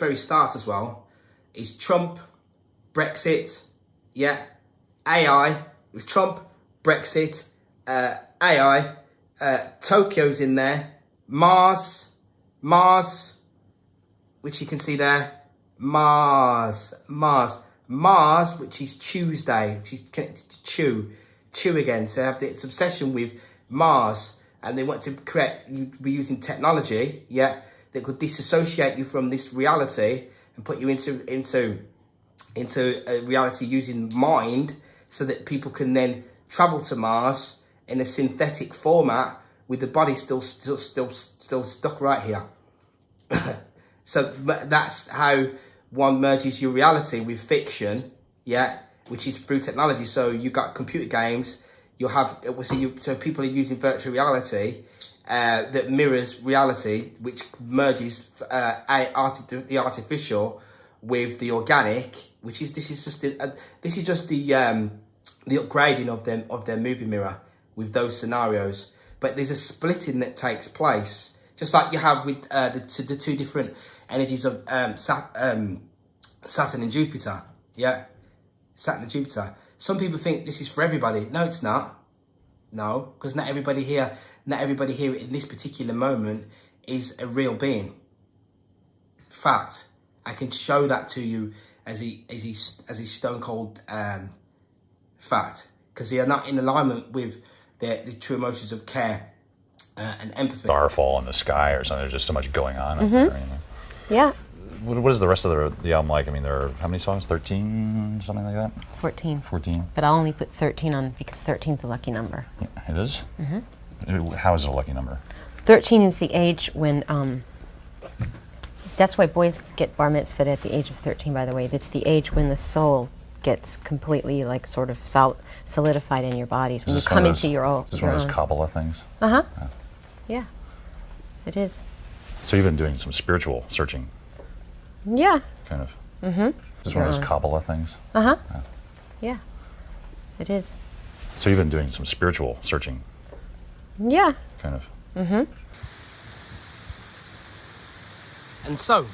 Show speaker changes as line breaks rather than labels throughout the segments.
very start as well, is Trump, Brexit, yeah, AI, with Trump, Brexit, AI, Tokyo's in there, Mars, which you can see there, Mars, which is Tuesday, which is connected to chew again. So they have this obsession with Mars, and they want to be using technology, yeah, that could disassociate you from this reality and put you into a reality using mind, so that people can then travel to Mars in a synthetic format with the body still stuck right here. So that's how one merges your reality with fiction, yeah, which is through technology. So you got computer games, you'll have, so people are using virtual reality that mirrors reality, which merges the artificial with the organic, which is this is just the upgrading of their movie mirror with those scenarios. But there's a splitting that takes place, just like you have with the two different energies of Saturn and Jupiter. Yeah, Saturn and Jupiter. Some people think this is for everybody. No, it's not. No, because not everybody here in this particular moment is a real being. Fact. I can show that to you as a stone cold fact, because they are not in alignment with the true emotions of care and empathy.
Starfall in the sky or something. There's just so much going on. Up there, you know?
Yeah.
What is the rest of the album like? I mean, there are how many songs? 13, something like that?
14.
14.
But I'll only put 13 on because 13 is a lucky number.
Yeah, it is? Mm-hmm. How is it a lucky number? 13
is the age when, that's why boys get bar mitzvahed at the age of 13, by the way. It's the age when the soul gets completely, like, sort of solidified in your bodies. When you come into your own.
Is this one of those Kabbalah things?
Uh-huh. Yeah, it is.
So you've been doing some spiritual searching.
Yeah.
Kind of. Mm-hmm. Is this one of those Kabbalah things?
Uh-huh. Yeah, it is.
So you've been doing some spiritual searching.
Yeah.
Kind of.
Mm-hmm.
And so,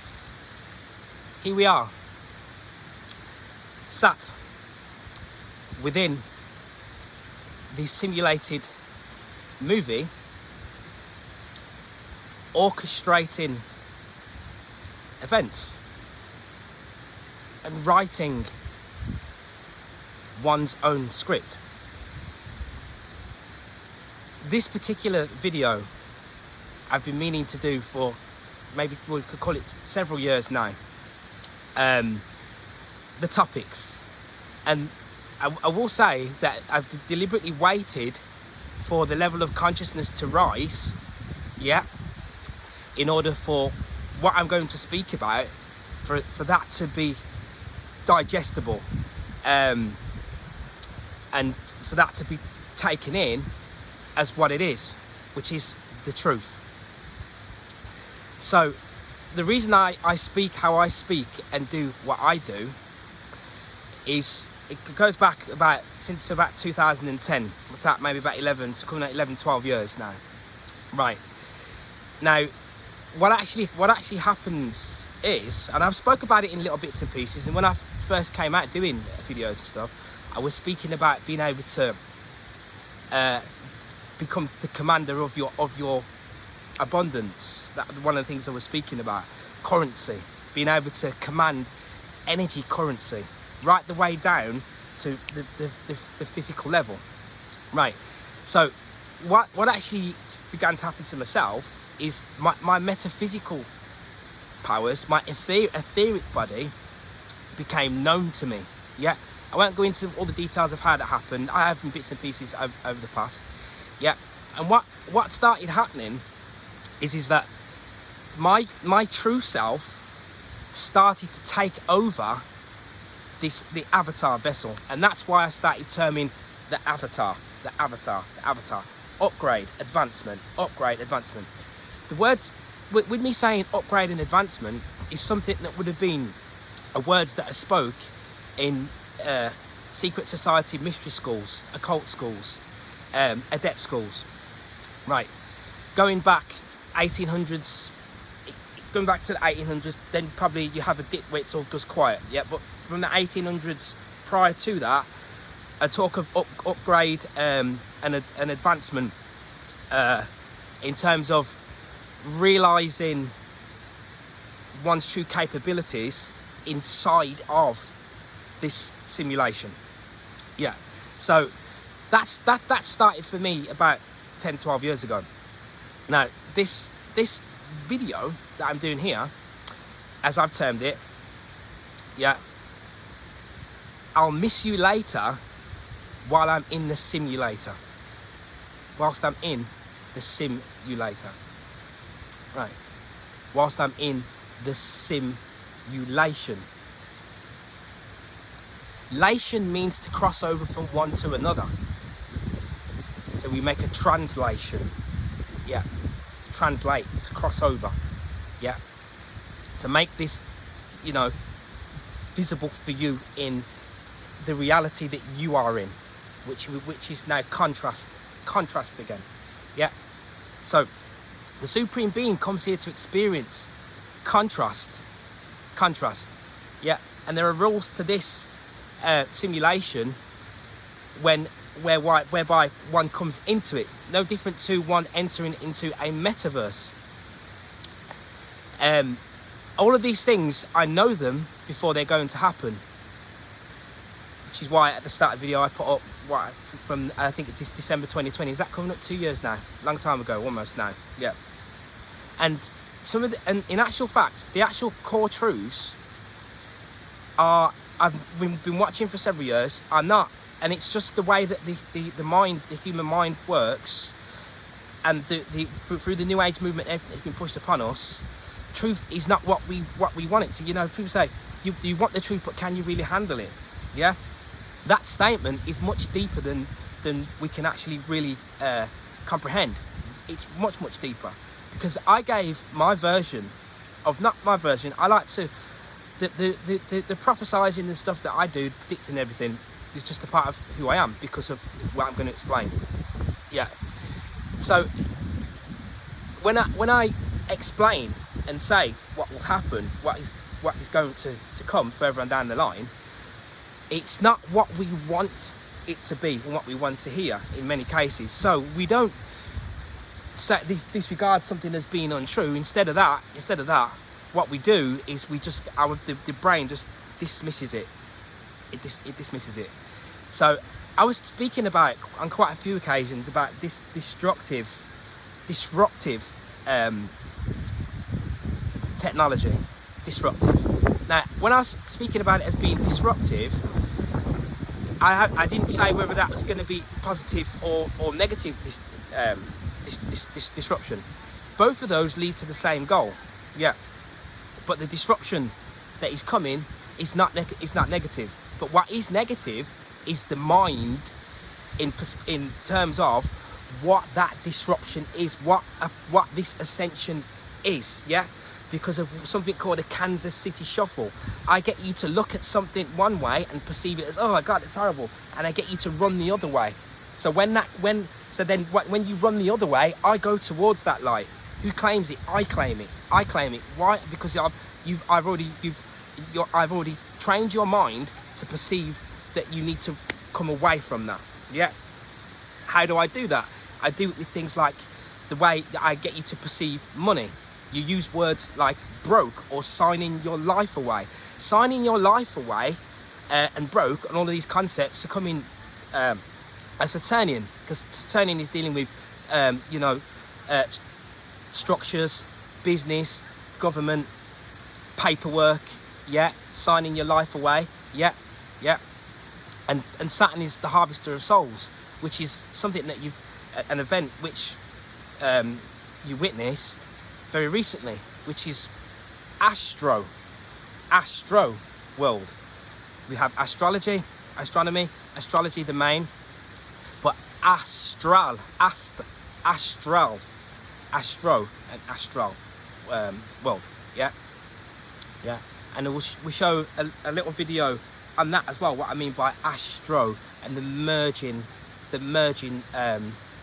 here we are, sat within the simulated movie, orchestrating events and writing one's own script. This particular video I've been meaning to do for, maybe we could call it several years now. The topics, and I will say that I've deliberately waited for the level of consciousness to rise, yeah, in order for what I'm going to speak about, for that to be digestible, and for that to be taken in as what it is, which is the truth. So the reason I speak how I speak and do what I do is it goes back since about 2010. What's that? Maybe about 12 years now. Right. Now, what actually happens is, and I've spoke about it in little bits and pieces, and when I first came out doing videos and stuff, I was speaking about being able to become the commander of your abundance. That one of the things I was speaking about. Currency, being able to command energy currency, right the way down to the physical level. Right. So what actually began to happen to myself is my metaphysical powers, my etheric body became known to me. Yeah. I won't go into all the details of how that happened. I have in bits and pieces over the past. Yeah. And what started happening is that my true self started to take over the avatar vessel, and that's why I started terming the avatar. Upgrade, advancement. The words with me saying upgrade and advancement is something that would have been words that are spoke in secret society mystery schools, occult schools, adept schools. Right, going back 1800s, going back to the 1800s, then probably you have a dip where it all goes quiet. Yeah, but from the 1800s prior to that, a talk of upgrade and advancement in terms of realizing one's true capabilities inside of this simulation. Yeah, so that started for me about 10-12 years ago. Now this video that I'm doing here, as I've termed it, yeah, I'll miss you later while I'm in the simulator. Whilst I'm in the simulator. Right. Whilst I'm in the simulation. Lation means to cross over from one to another. So we make a translation. Yeah. To translate, to cross over. Yeah. To make this, you know, visible for you in the reality that you are in, which is now contrast again. Yeah. So the Supreme Being comes here to experience contrast. Yeah. And there are rules to this simulation whereby one comes into it, no different to one entering into a metaverse. All of these things, I know them before they're going to happen, which is why at the start of the video I put up from I think it's December 2020. Is that coming up 2 years now? Long time ago, almost now. Yeah. And and in actual fact, the actual core truths are, I've been watching for several years, are not, and it's just the way that the mind, the human mind works, and through the New Age movement, everything that's been pushed upon us. Truth is not what we want it to. You know, people say, you want the truth, but can you really handle it? Yeah. That statement is much deeper than we can actually really comprehend. It's much deeper, because I gave my version of, not my version, I like to, the prophesizing and stuff that I do, predicting everything, is just a part of who I am because of what I'm going to explain. Yeah. So when I explain and say what will happen, what is going to come further on down the line, it's not what we want it to be and what we want to hear in many cases. So we don't disregard something as being untrue. Instead of that, what we do is we just, the brain just dismisses it. It dismisses it. So I was speaking about on quite a few occasions about this disruptive technology. Disruptive. Now, when I was speaking about it as being disruptive, I didn't say whether that was going to be positive or negative disruption. Both of those lead to the same goal. Yeah. But the disruption that is coming is not negative. But what is negative is the mind in terms of what that disruption is, what this ascension is. Yeah. Because of something called a Kansas City Shuffle. I get you to look at something one way and perceive it as, oh my God, it's horrible, and I get you to run the other way. So when you run the other way, I go towards that light. Who claims it? I claim it. I claim it. Why? Because I've already trained your mind to perceive that you need to come away from that. Yeah. How do I do that? I do it with things like the way that I get you to perceive money. You use words like broke or signing your life away. Signing your life away and broke, and all of these concepts are coming as Saturnian, because Saturnian is dealing with, structures, business, government, paperwork, yeah, signing your life away, yeah. And Saturn is the harvester of souls, which is something that an event which you witnessed very recently, which is astro world. We have astrology, astronomy, astrology the main, but astro and astral world. Yeah. And we show a little video on that as well, what I mean by astro and the merging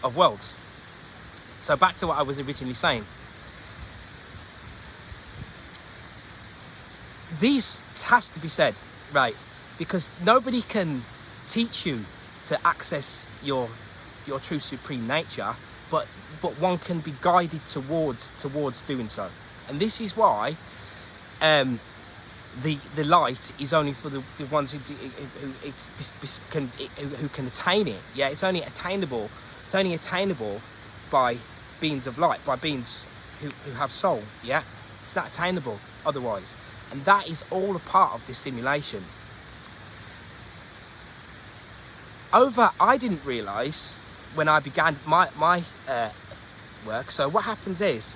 of worlds. So back to what I was originally saying. These has to be said, right? Because nobody can teach you to access your true supreme nature, but one can be guided towards doing so. And this is why the light is only for the ones who can attain it. Yeah, it's only attainable by beings of light, by beings who have soul. Yeah, it's not attainable otherwise. And that is all a part of this simulation. I didn't realise when I began my work. So what happens is,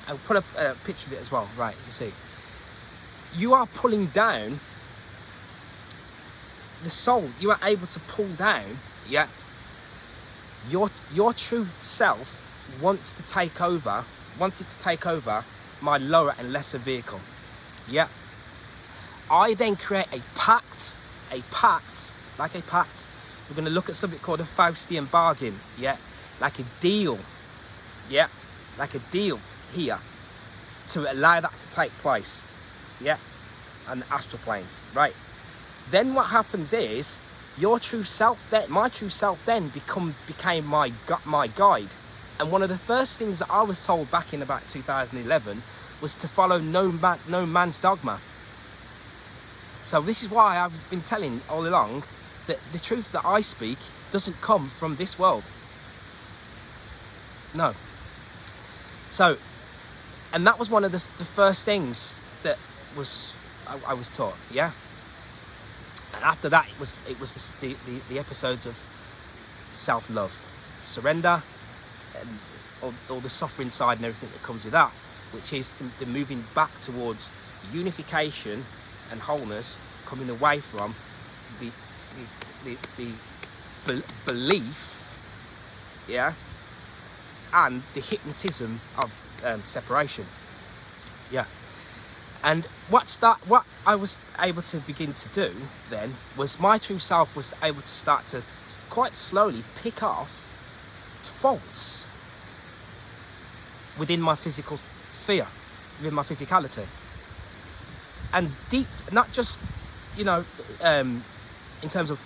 I'll put up a picture of it as well. Right, you see, you are pulling down the soul. You are able to pull down, yeah, your true self wanted to take over my lower and lesser vehicle. Yeah. I then create a pact. We're going to look at something called a Faustian bargain. Yeah. Like a deal. Yeah. Like a deal here to allow that to take place. Yeah. And the astral planes. Right. Then what happens is your true self, my true self then became my guide. And one of the first things that I was told back in about 2011 was to follow no man's dogma. So this is why I've been telling all along that the truth that I speak doesn't come from this world. No. So, and that was one of the first things that I was taught. Yeah. And after that, it was the episodes of self-love, surrender, and all the suffering side and everything that comes with that, which is the moving back towards unification and wholeness, coming away from the belief, yeah, and the hypnotism of separation, yeah. And what I was able to begin to do then was my true self was able to start to quite slowly pick off faults within my physical sphere, within my physicality, and deep, not just, you know, in terms of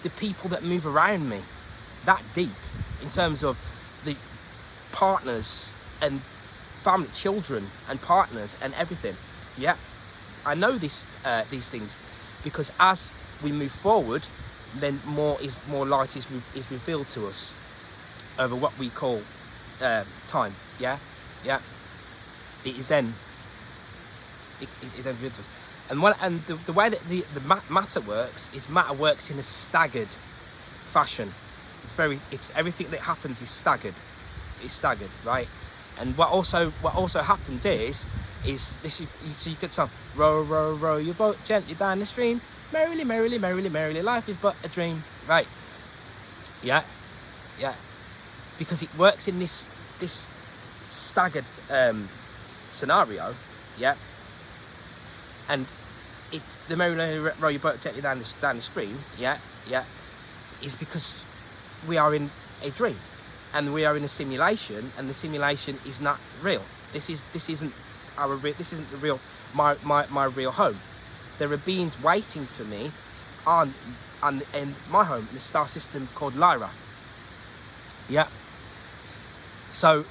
the people that move around me, that deep, in terms of the partners and family, children and partners and everything. Yeah, I know these things because as we move forward, then more light is revealed to us over what we call time. Yeah. It is then it then revealed to us. And the way that the matter works is matter works in a staggered fashion. It's everything that happens is staggered. It's staggered, right? And what also happens is this. You get some row your boat gently down the stream, merrily, life is but a dream, right? Yeah, because it works in this staggered scenario, yeah. And the merrily row your boat gently down the stream, yeah, is because we are in a dream. And we are in a simulation, and the simulation is not real. This isn't the real my real home. There are beings waiting for me in my home, in the star system called Lyra. Yeah. So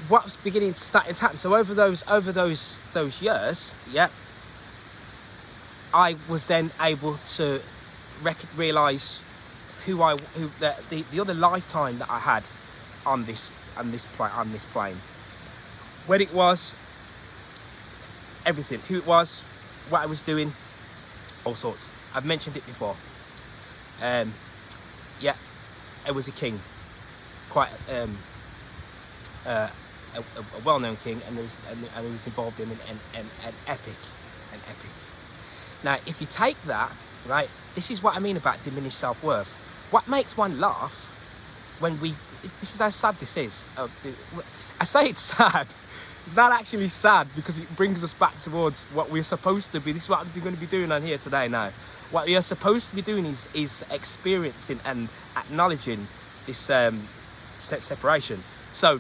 what's beginning to start to happen? So over those years, yeah, I was then able to realise the other lifetime that I had on this plane, when it was everything, who it was, what I was doing, all sorts. I've mentioned it before. Yeah, I was a king, quite a well-known king, and he was involved in an epic. Now, if you take that, right, this is what I mean about diminished self-worth. What makes one laugh when this is how sad this is. I say it's sad. It's not actually sad because it brings us back towards what we're supposed to be. This is what I'm going to be doing on here today now. What we are supposed to be doing is experiencing and acknowledging this separation. So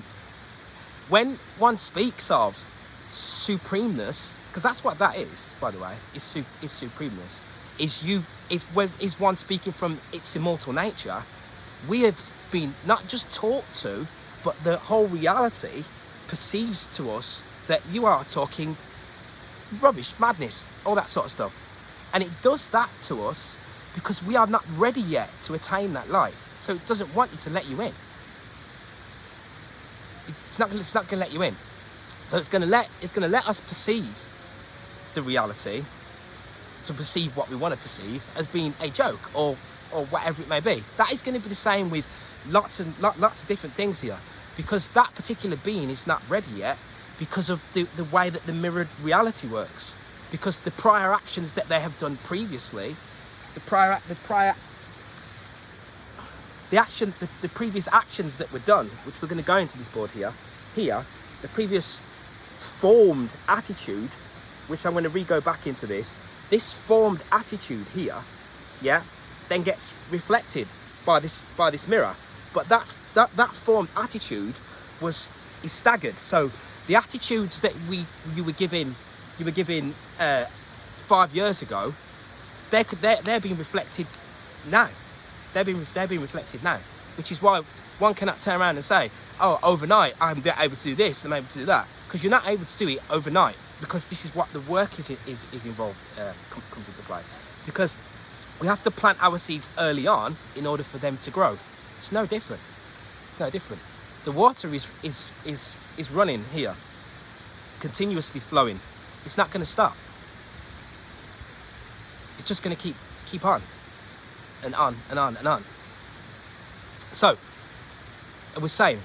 when one speaks of supremeness, because that's what that is, by the way, is supremeness, is one speaking from its immortal nature. We have been not just taught to, but the whole reality perceives to us that you are talking rubbish, madness, all that sort of stuff. And it does that to us because we are not ready yet to attain that light. So it doesn't want you to let you in. It's not going to let you in. So it's going to let us perceive the reality, to perceive what we want to perceive as being a joke or whatever it may be. That is going to be the same with lots of different things here, because that particular being is not ready yet because of the way that the mirrored reality works. Because the prior actions that they have done previously, the previous actions that were done, which we're going to go into this board here, the previous formed attitude, which I'm going to re-go back into this formed attitude here, yeah, then gets reflected by this mirror. But that formed attitude is staggered. So the attitudes that you were given 5 years ago, they're being reflected now. They're being reflected now, which is why one cannot turn around and say, oh, overnight I'm able to do this, I'm able to do that, because you're not able to do it overnight, because this is what the work is involved, comes into play. Because we have to plant our seeds early on in order for them to grow. It's no different. It's no different. The water is running here, continuously flowing. It's not going to stop. It's just going to keep on and on and on and on. So I was saying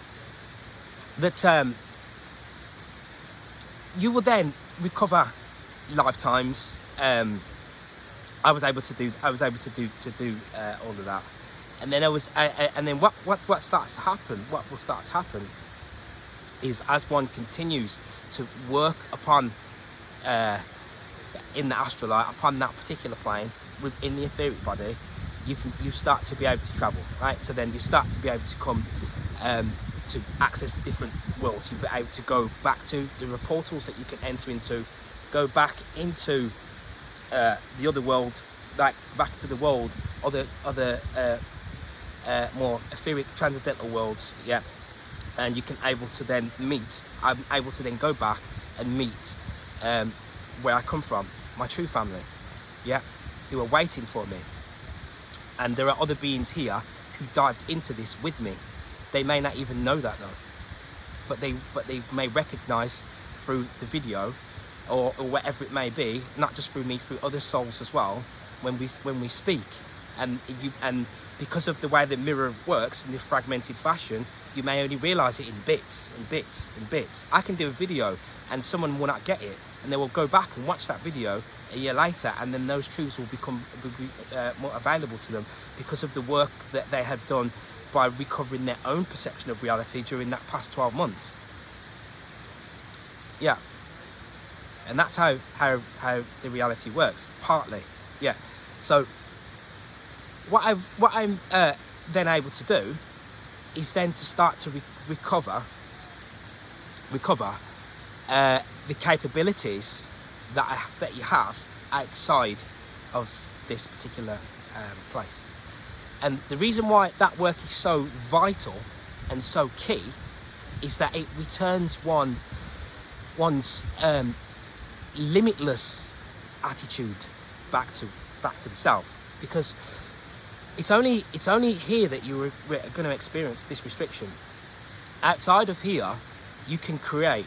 that you will then recover lifetimes. I was able to do all of that, and then what starts to happen? What will start to happen is, as one continues to work upon in the astral light, upon that particular plane within the etheric body, you start to be able to travel, right? So then you start to be able to come to access different worlds. You'll be able to go back to the portals that you can enter into, go back into the other world, like back to the world, other more etheric transcendental worlds, yeah. And you can able to then meet. I'm able to then go back and meet where I come from, my true family, yeah, who are waiting for me. And there are other beings here who dived into this with me. They may not even know that though, but they may recognise through the video or whatever it may be, not just through me, through other souls as well, when we speak. And because of the way the mirror works in this fragmented fashion, you may only realise it in bits and bits and bits. I can do a video and someone will not get it, and they will go back and watch that video a year later, and then those truths will be more available to them because of the work that they had done by recovering their own perception of reality during that past 12 months. Yeah. And that's how the reality works, partly. Yeah. So what I'm then able to do is then to start to recover the capabilities that you have outside of this particular place. And the reason why that work is so vital and so key is that it returns one's limitless attitude back to the self, because it's only here that you're going to experience this restriction. Outside of here, you can create,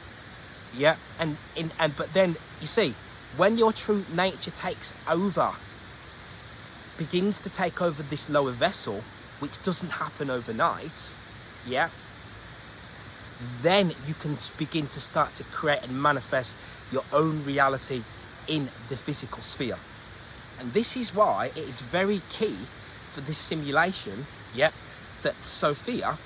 yeah. But then you see, when your true nature takes over, begins to take over this lower vessel, which doesn't happen overnight, yeah. Then you can begin to start to create and manifest your own reality in the physical sphere. And this is why it is very key for this simulation, yeah, that Sophia,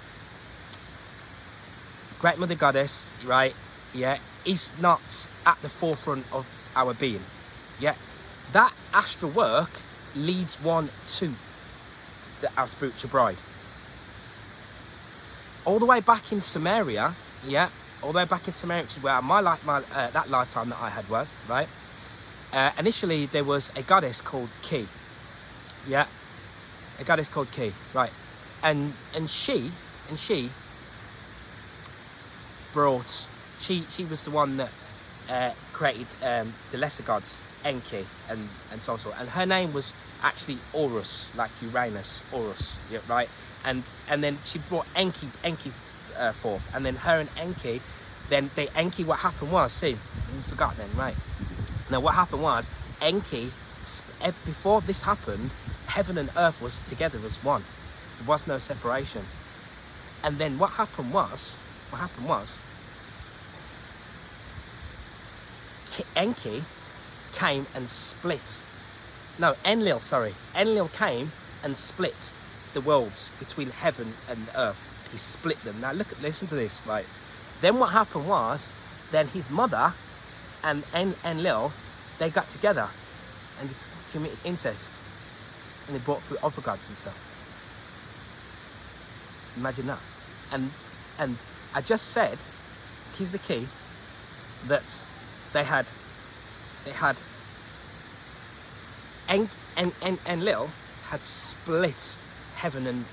Great Mother Goddess, right, yeah, is not at the forefront of our being, yeah. That astral work leads one to our spiritual bride. All the way back in Samaria, yeah, all the way back in Sumeria, which is where that lifetime that I had was, right? Initially, there was a goddess called Ki. Yeah, a goddess called Ki, right? And she brought, she was the one that created the lesser gods, Enki and so on. And her name was actually Horus, like Uranus, Horus, yeah, right? And then she brought Enki forth, and then her and Enki, Enki, what happened was, see, you forgot then, right? Now what happened was, Enki, before this happened, heaven and earth was together as one. There was no separation. And then what happened was, Enki came and split. No, Enlil came and split the worlds between heaven and earth. He split them. Now listen to this, right? Then what happened was, then his mother and Enlil, they got together and committed incest. And they brought through other gods and stuff. Imagine that. And I just said, here's the key, that they had Enlil had split heaven and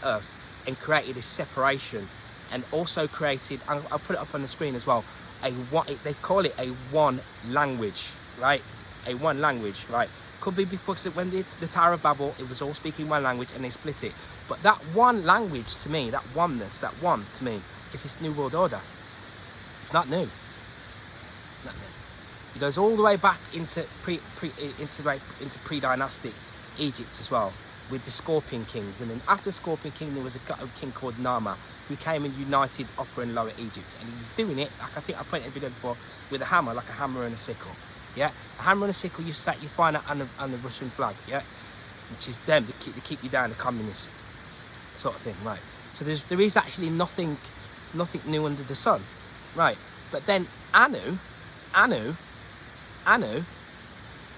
earth and created a separation, and also created, I'll put it up on the screen as well, they call it a one language, right? A one language, right? Could be because when the Tower of Babel, it was all speaking one language and they split it. But that one language to me, that oneness, that one to me, is this New World Order. It's not new. Not new. It goes all the way back into pre-dynastic Egypt as well, with the Scorpion Kings. And then after Scorpion King, there was a king called Nama, who came and united Upper and Lower Egypt. And he was doing it, like I think I put it in a video before, with a hammer, like a hammer and a sickle. Yeah, a hammer and a sickle you find out on the Russian flag, yeah, which is them to keep you down, the communist sort of thing, right? So there is actually nothing new under the sun, right? But then Anu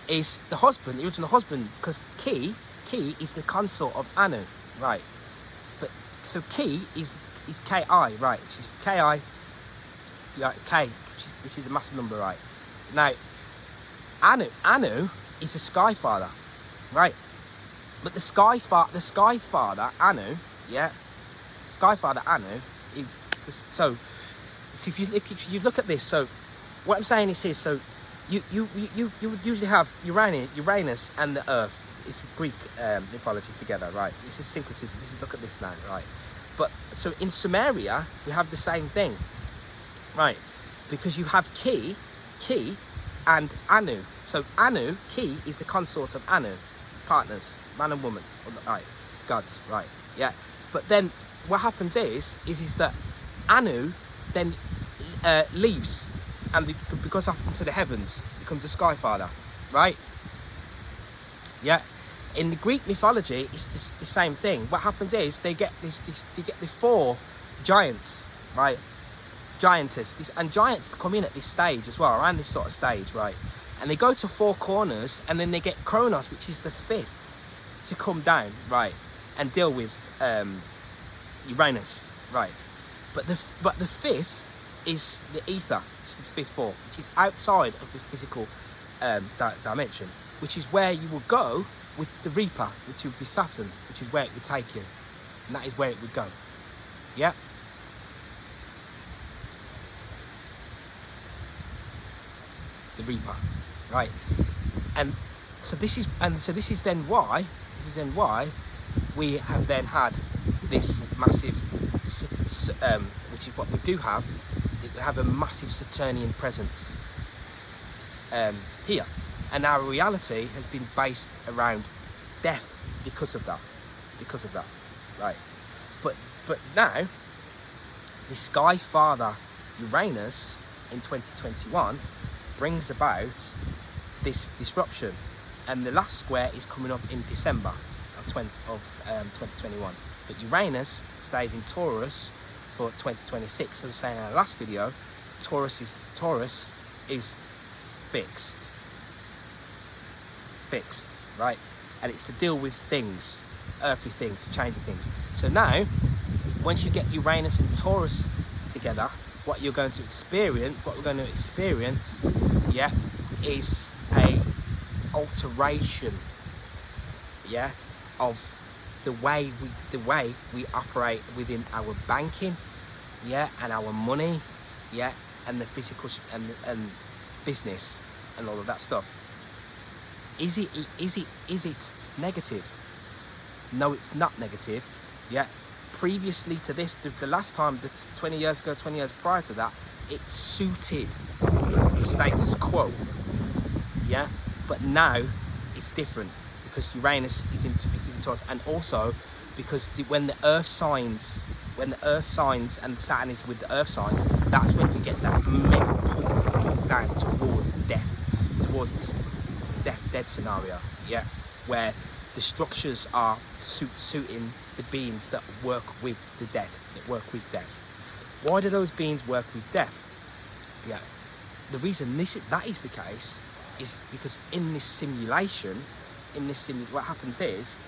is the husband, the original husband, because Ki is the consort of Anu, right? But so Ki is Ki, right? Which is Ki, yeah, K, which is a massive number, right? Now, Anu is a sky father, right? But the sky father Anu, yeah, sky father Anu. So if you look at this, so what I'm saying is, so you would usually have Uranus and the Earth. It's Greek mythology together, right? This is syncretism. Look at this now, right? But so in Sumeria we have the same thing, right? Because you have Ki and Anu. So Anu, Ki, is the consort of Anu, partners, man and woman, right? Gods, right? Yeah. But then what happens is that Anu then leaves and goes off into the heavens, becomes a sky father, right? Yeah. In the Greek mythology, it's the same thing. What happens is they get these four giants, right? Giantess, and giants come in at this stage as well, around this sort of stage, right? And they go to four corners, and then they get Kronos, which is the fifth, to come down, right, and deal with Uranus, right? But the fifth is the ether, which is the fifth form, which is outside of the physical dimension, which is where you will go with the Reaper, which would be Saturn, which is where it would take you, and that is where it would go. Yeah. The Reaper, right? And so this is then why we have then had this massive, which is what we do have. We have a massive Saturnian presence here, and our reality has been based around death because of that, right? But now, the Sky Father Uranus in 2021 brings about this disruption, and the last square is coming up in December of 2021. But Uranus stays in Taurus for 2026. So I was saying in our last video, Taurus is fixed, right? And it's to deal with things, earthly things, changing things. So now, once you get Uranus and Taurus together, what you're going to experience, what we're going to experience, yeah, is a alteration, yeah, of the way we operate within our banking, yeah, and our money, yeah, and the physical and business and all of that stuff. Is it negative? No, it's not negative. Yeah. Previously to this, the last time, 20 years ago, 20 years prior to that, it suited the status quo. Yeah. But now it's different because Uranus is into us, and also because when the Earth signs and Saturn is with the Earth signs, that's when you get that mega pull down towards death, towards this dead scenario, yeah, where the structures are suiting the beings that work with the dead, that work with death. Why do those beings work with death? Yeah, the reason that is the case is because in this simulation, what happens is,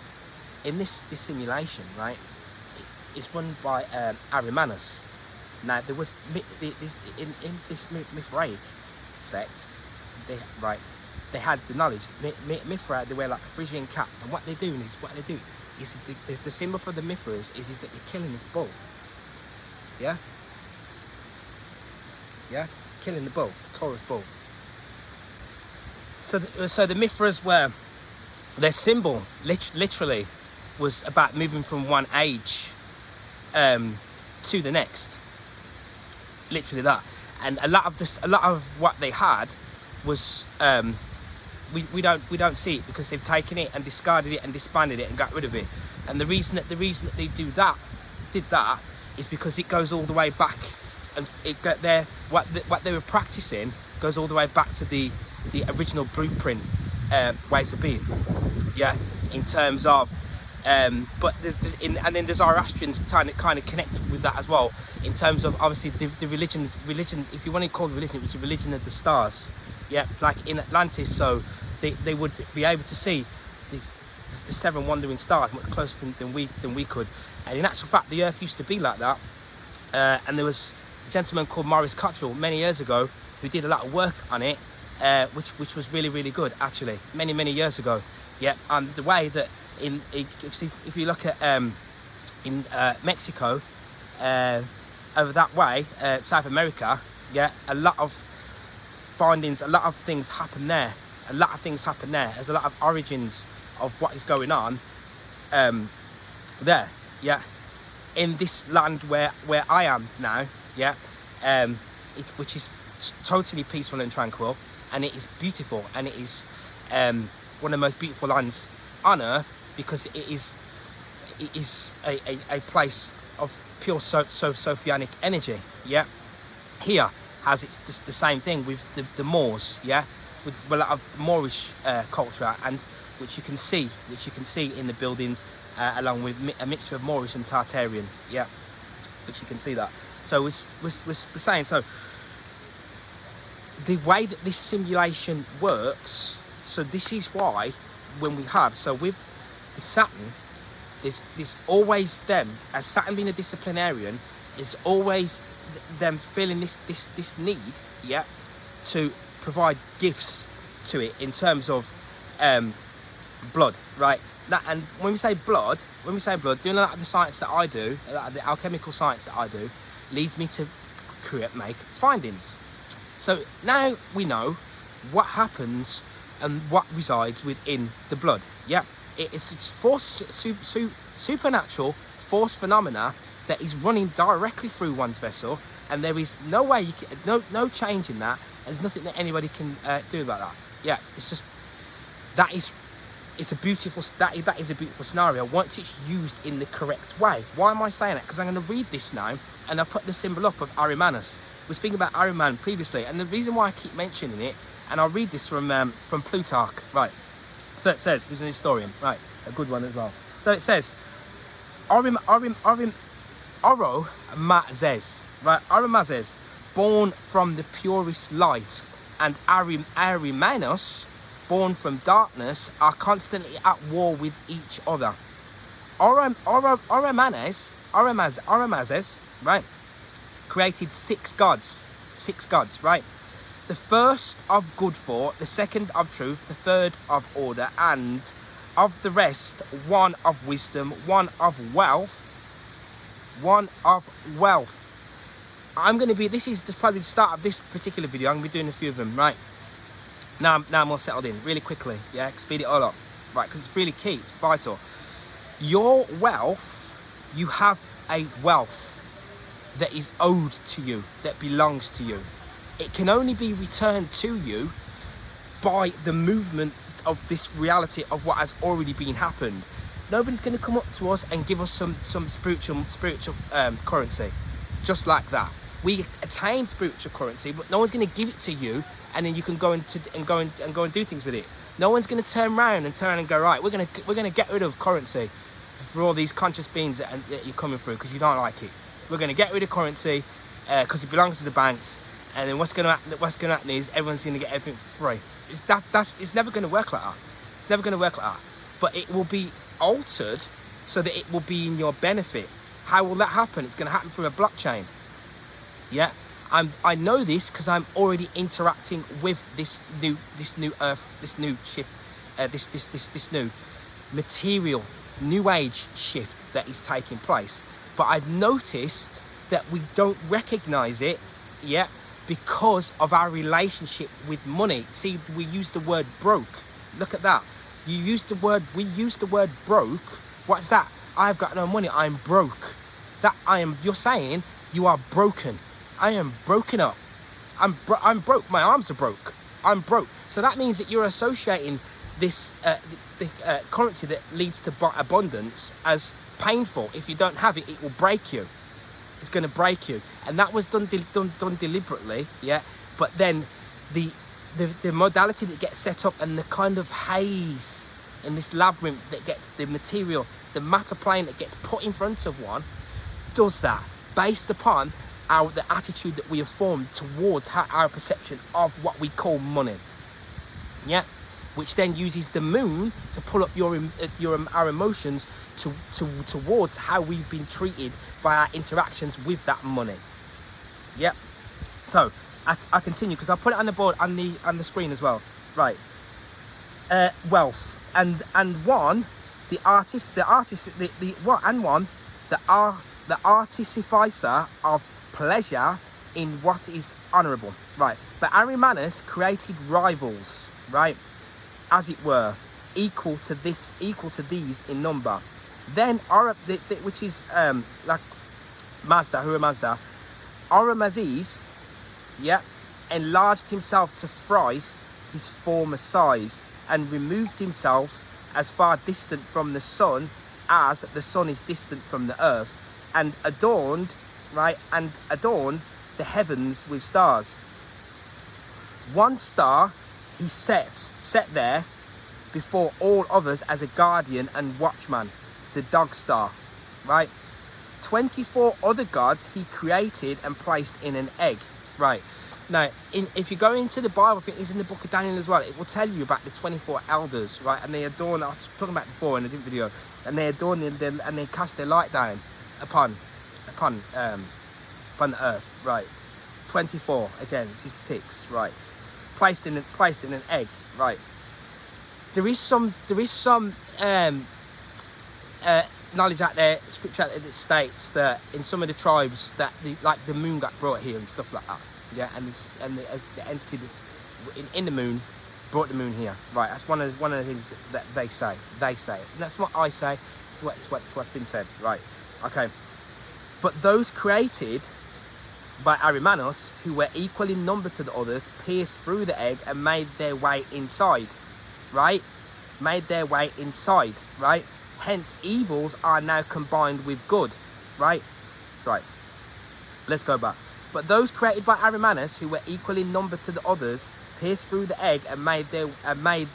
in this simulation, right, it's run by Arimanes. Now there was in this Mithraic sect, they had the knowledge. Mithra, they wear like a Phrygian cap, and what they do is the symbol for the Mithras is that they're killing this bull. Yeah, killing the bull, Taurus bull. So the Mithras were, their symbol literally was about moving from one age to the next. Literally that, and a lot of what they had was we don't see it because they've taken it and discarded it and disbanded it and got rid of it. And the reason that they did that is because it goes all the way back, and it got there. What they were practicing goes all the way back to the original blueprint ways of being. Yeah, in terms of and then the Zoroastrians kind of connect with that as well, in terms of obviously the religion. If you want to call it religion, it was the religion of the stars. Yeah, like in Atlantis, so they would be able to see the seven wandering stars much closer than we could. And in actual fact, the Earth used to be like that. And there was a gentleman called Maurice Cottrell many years ago who did a lot of work on it, which was really, really good actually, many years ago. Yeah, and the way that if you look at in Mexico, over that way, South America, yeah, a lot of findings, a lot of things happen there. There's a lot of origins of what is going on there. Yeah, in this land where I am now. Yeah, which is totally peaceful and tranquil, and it is beautiful, and it is one of the most beautiful lands on Earth, because it is a place of pure Sophianic energy. Yeah, here has it's the same thing with the Moors. Yeah, with a lot of Moorish culture, and which you can see in the buildings, along with a mixture of Moorish and Tartarian. Yeah, which you can see that. So we're saying, so the way that this simulation works, so this is why when we have, so with the Saturn, there's always them, as Saturn being a disciplinarian, is always them feeling this need, yeah, to provide gifts to it in terms of blood, right? That, and when we say blood, doing a lot of the science that I do, a lot of the alchemical science that I do, leads me to make findings. So now we know what happens and what resides within the blood. Yeah, it's supernatural force phenomena that is running directly through one's vessel, and there is no way you can, no change in that. There's nothing that anybody can do about that. Yeah, it's just that is a beautiful scenario once it's used in the correct way. Why am I saying that? Because I'm going to read this now, and I've put the symbol up of Arimanes. We're speaking about Ahriman previously, and the reason why I keep mentioning it, and I'll read this from Plutarch, right? So it says, who's an historian, right? A good one as well. So it says, Oromazes, right? Oromazes, born from the purest light, and Arimanos, born from darkness, are constantly at war with each other. Oromazes, right, created 6 gods. 6 gods, right? The first of good thought, the second of truth, the third of order, and of the rest, one of wisdom, one of wealth, one of wealth. This is probably the start of this particular video. I'm going to be doing a few of them, right? Now I'm all settled in, really quickly, yeah? Speed it all up, right? Because it's really key, it's vital. Your wealth, you have a wealth that is owed to you, that belongs to you. It can only be returned to you by the movement of this reality of what has already been happened. Nobody's going to come up to us and give us some spiritual currency, just like that. We attain spiritual currency, but no one's going to give it to you, and then you can go and do things with it. No one's going to turn around and go, right, we're going to get rid of currency for all these conscious beings that you're coming through because you don't like it. We're going to get rid of currency because it belongs to the banks, and then what's going to happen is everyone's going to get everything for free. It's never going to work like that. It's never going to work like that. But it will be altered so that it will be in your benefit. How will that happen? It's going to happen through a blockchain. Yeah, I know this because I'm already interacting with this new earth, this new shift, this new material, new age shift that is taking place. But I've noticed that we don't recognize it yet because of our relationship with money. See, we use the word broke. Look at that. We use the word broke. What's that? I've got no money, I'm broke. You're saying you are broken. I am broken up. I'm broke. My arms are broke. I'm broke. So that means that you're associating this currency that leads to abundance as painful. If you don't have it, it will break you. It's going to break you, and that was done deliberately, yeah. But then the modality that gets set up and the kind of haze and this labyrinth that gets the material, the matter plane that gets put in front of one, does that based upon the attitude that we have formed towards our perception of what we call money, yeah, which then uses the moon to pull up our emotions towards how we've been treated by our interactions with that money. Yep. So I continue because I put it on the board on the screen as well. Right. Wealth and one the artificer of pleasure in what is honourable. Right. But Arimanes created rivals. Right. As it were, equal to these in number. Then which is like Ahura Mazda, Aramazes, yeah, enlarged himself to thrice his former size and removed himself as far distant from the sun as the sun is distant from the earth, and adorned the heavens with stars. One star he set there before all others as a guardian and watchman, the dog star, right? 24 other gods he created and placed in an egg, right? Now, if you go into the Bible, I think it's in the book of Daniel as well, it will tell you about the 24 elders, right? And they adorn, I was talking about before in a different video, and they adorn and they cast their light down upon the earth, right? 24 again, which is 6, right? Placed in an egg, right? There is some knowledge out there, scripture out there that states that in some of the tribes that the moon got brought here and stuff like that, yeah, and the entity that's in the moon brought the moon here, right? That's one of the things that they say. And that's what I say. It's what's been said, right? Okay, but those created by Arimanes, who were equal in number to the others, pierced through the egg and made their way inside, right? Right? Hence, evils are now combined with good, right? Right. Let's go back. But those created by Arimanes, who were equal in number to the others, pierced through the egg and made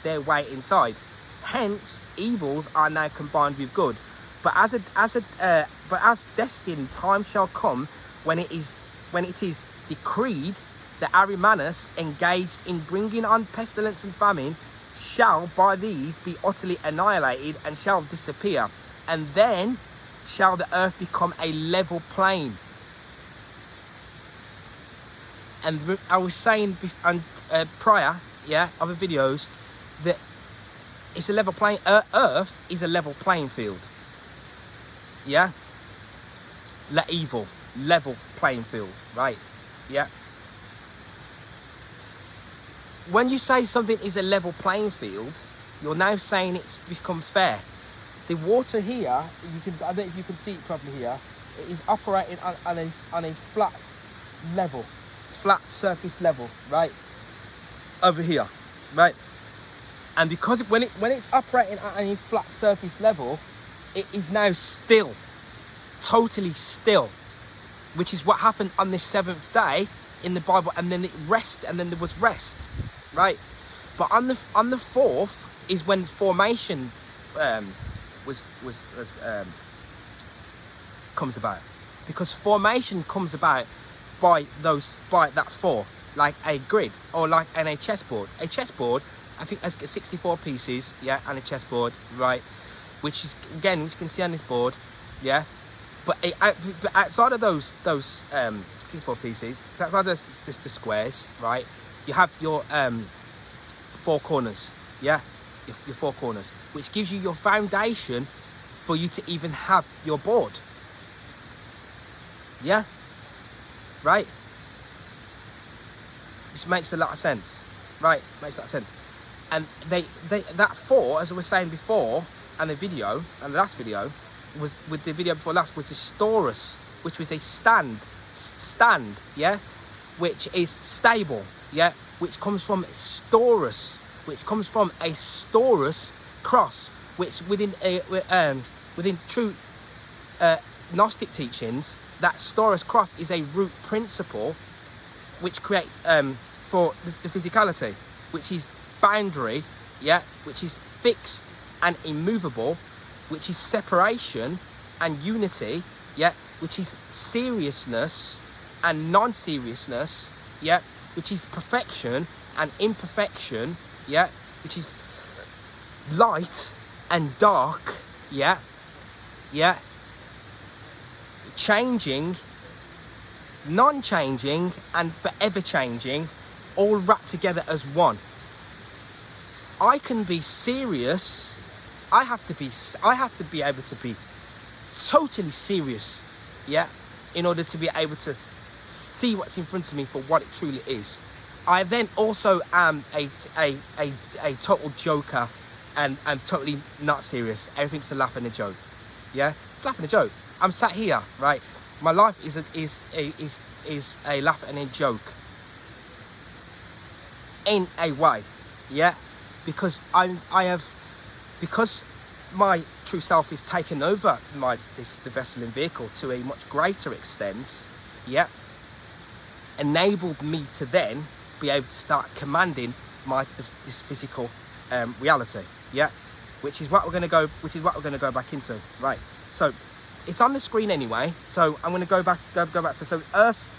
their way inside. Hence, evils are now combined with good. But as destined time shall come when it is decreed that Arimanes, engaged in bringing on pestilence and famine, shall by these be utterly annihilated and shall disappear, and then shall the earth become a level plain. And I was saying prior, other videos, that it's a level playing. Earth is a level playing field. Yeah. Level playing field, right? Yeah. When you say something is a level playing field, you're now saying it's become fair. The water here, I don't know if you can see it properly here, it is operating on a flat surface level, right? Over here, right? And because when it's operating at a flat surface level, it is now still, totally still, which is what happened on this 7th day in the Bible, and then there was rest, right? But on the 4th is when formation comes about, because formation comes about by that 4, like a grid or like in a chessboard. A chessboard, I think, has 64 pieces, on a chessboard, right? Which is, again, which you can see on this board, yeah. But outside of those 64 pieces, outside of the squares, right? You have your 4 corners, your 4 corners, which gives you your foundation for you to even have your board. Yeah, right. This makes a lot of sense, right? Makes a lot of sense. And that 4, as I was saying before, and the last video was with the video before last, was a storus, which was a stand, yeah, which is stable, yeah, which comes from storus, which comes from a storus cross, which within true Gnostic teachings, that storus cross is a root principle, which creates for the physicality, which is boundary, yeah, which is fixed and immovable, which is separation and unity, yeah, which is seriousness and non-seriousness, yeah, which is perfection and imperfection, yeah, which is light and dark, yeah, changing, non-changing, and forever changing, all wrapped together as one. I can be serious. I have to be able to be totally serious, yeah, in order to be able to see what's in front of me for what it truly is. I then also am a total joker and totally not serious. Everything's a laugh and a joke, yeah. It's a laugh and a joke. I'm sat here, right? My life is a laugh and a joke in a way, yeah, because because my true self is taken over the vessel and vehicle to a much greater extent, yeah, enabled me to then be able to start commanding this physical reality, yeah, which is what we're going to go back into, right? So it's on the screen anyway, so I'm going to go back so earth.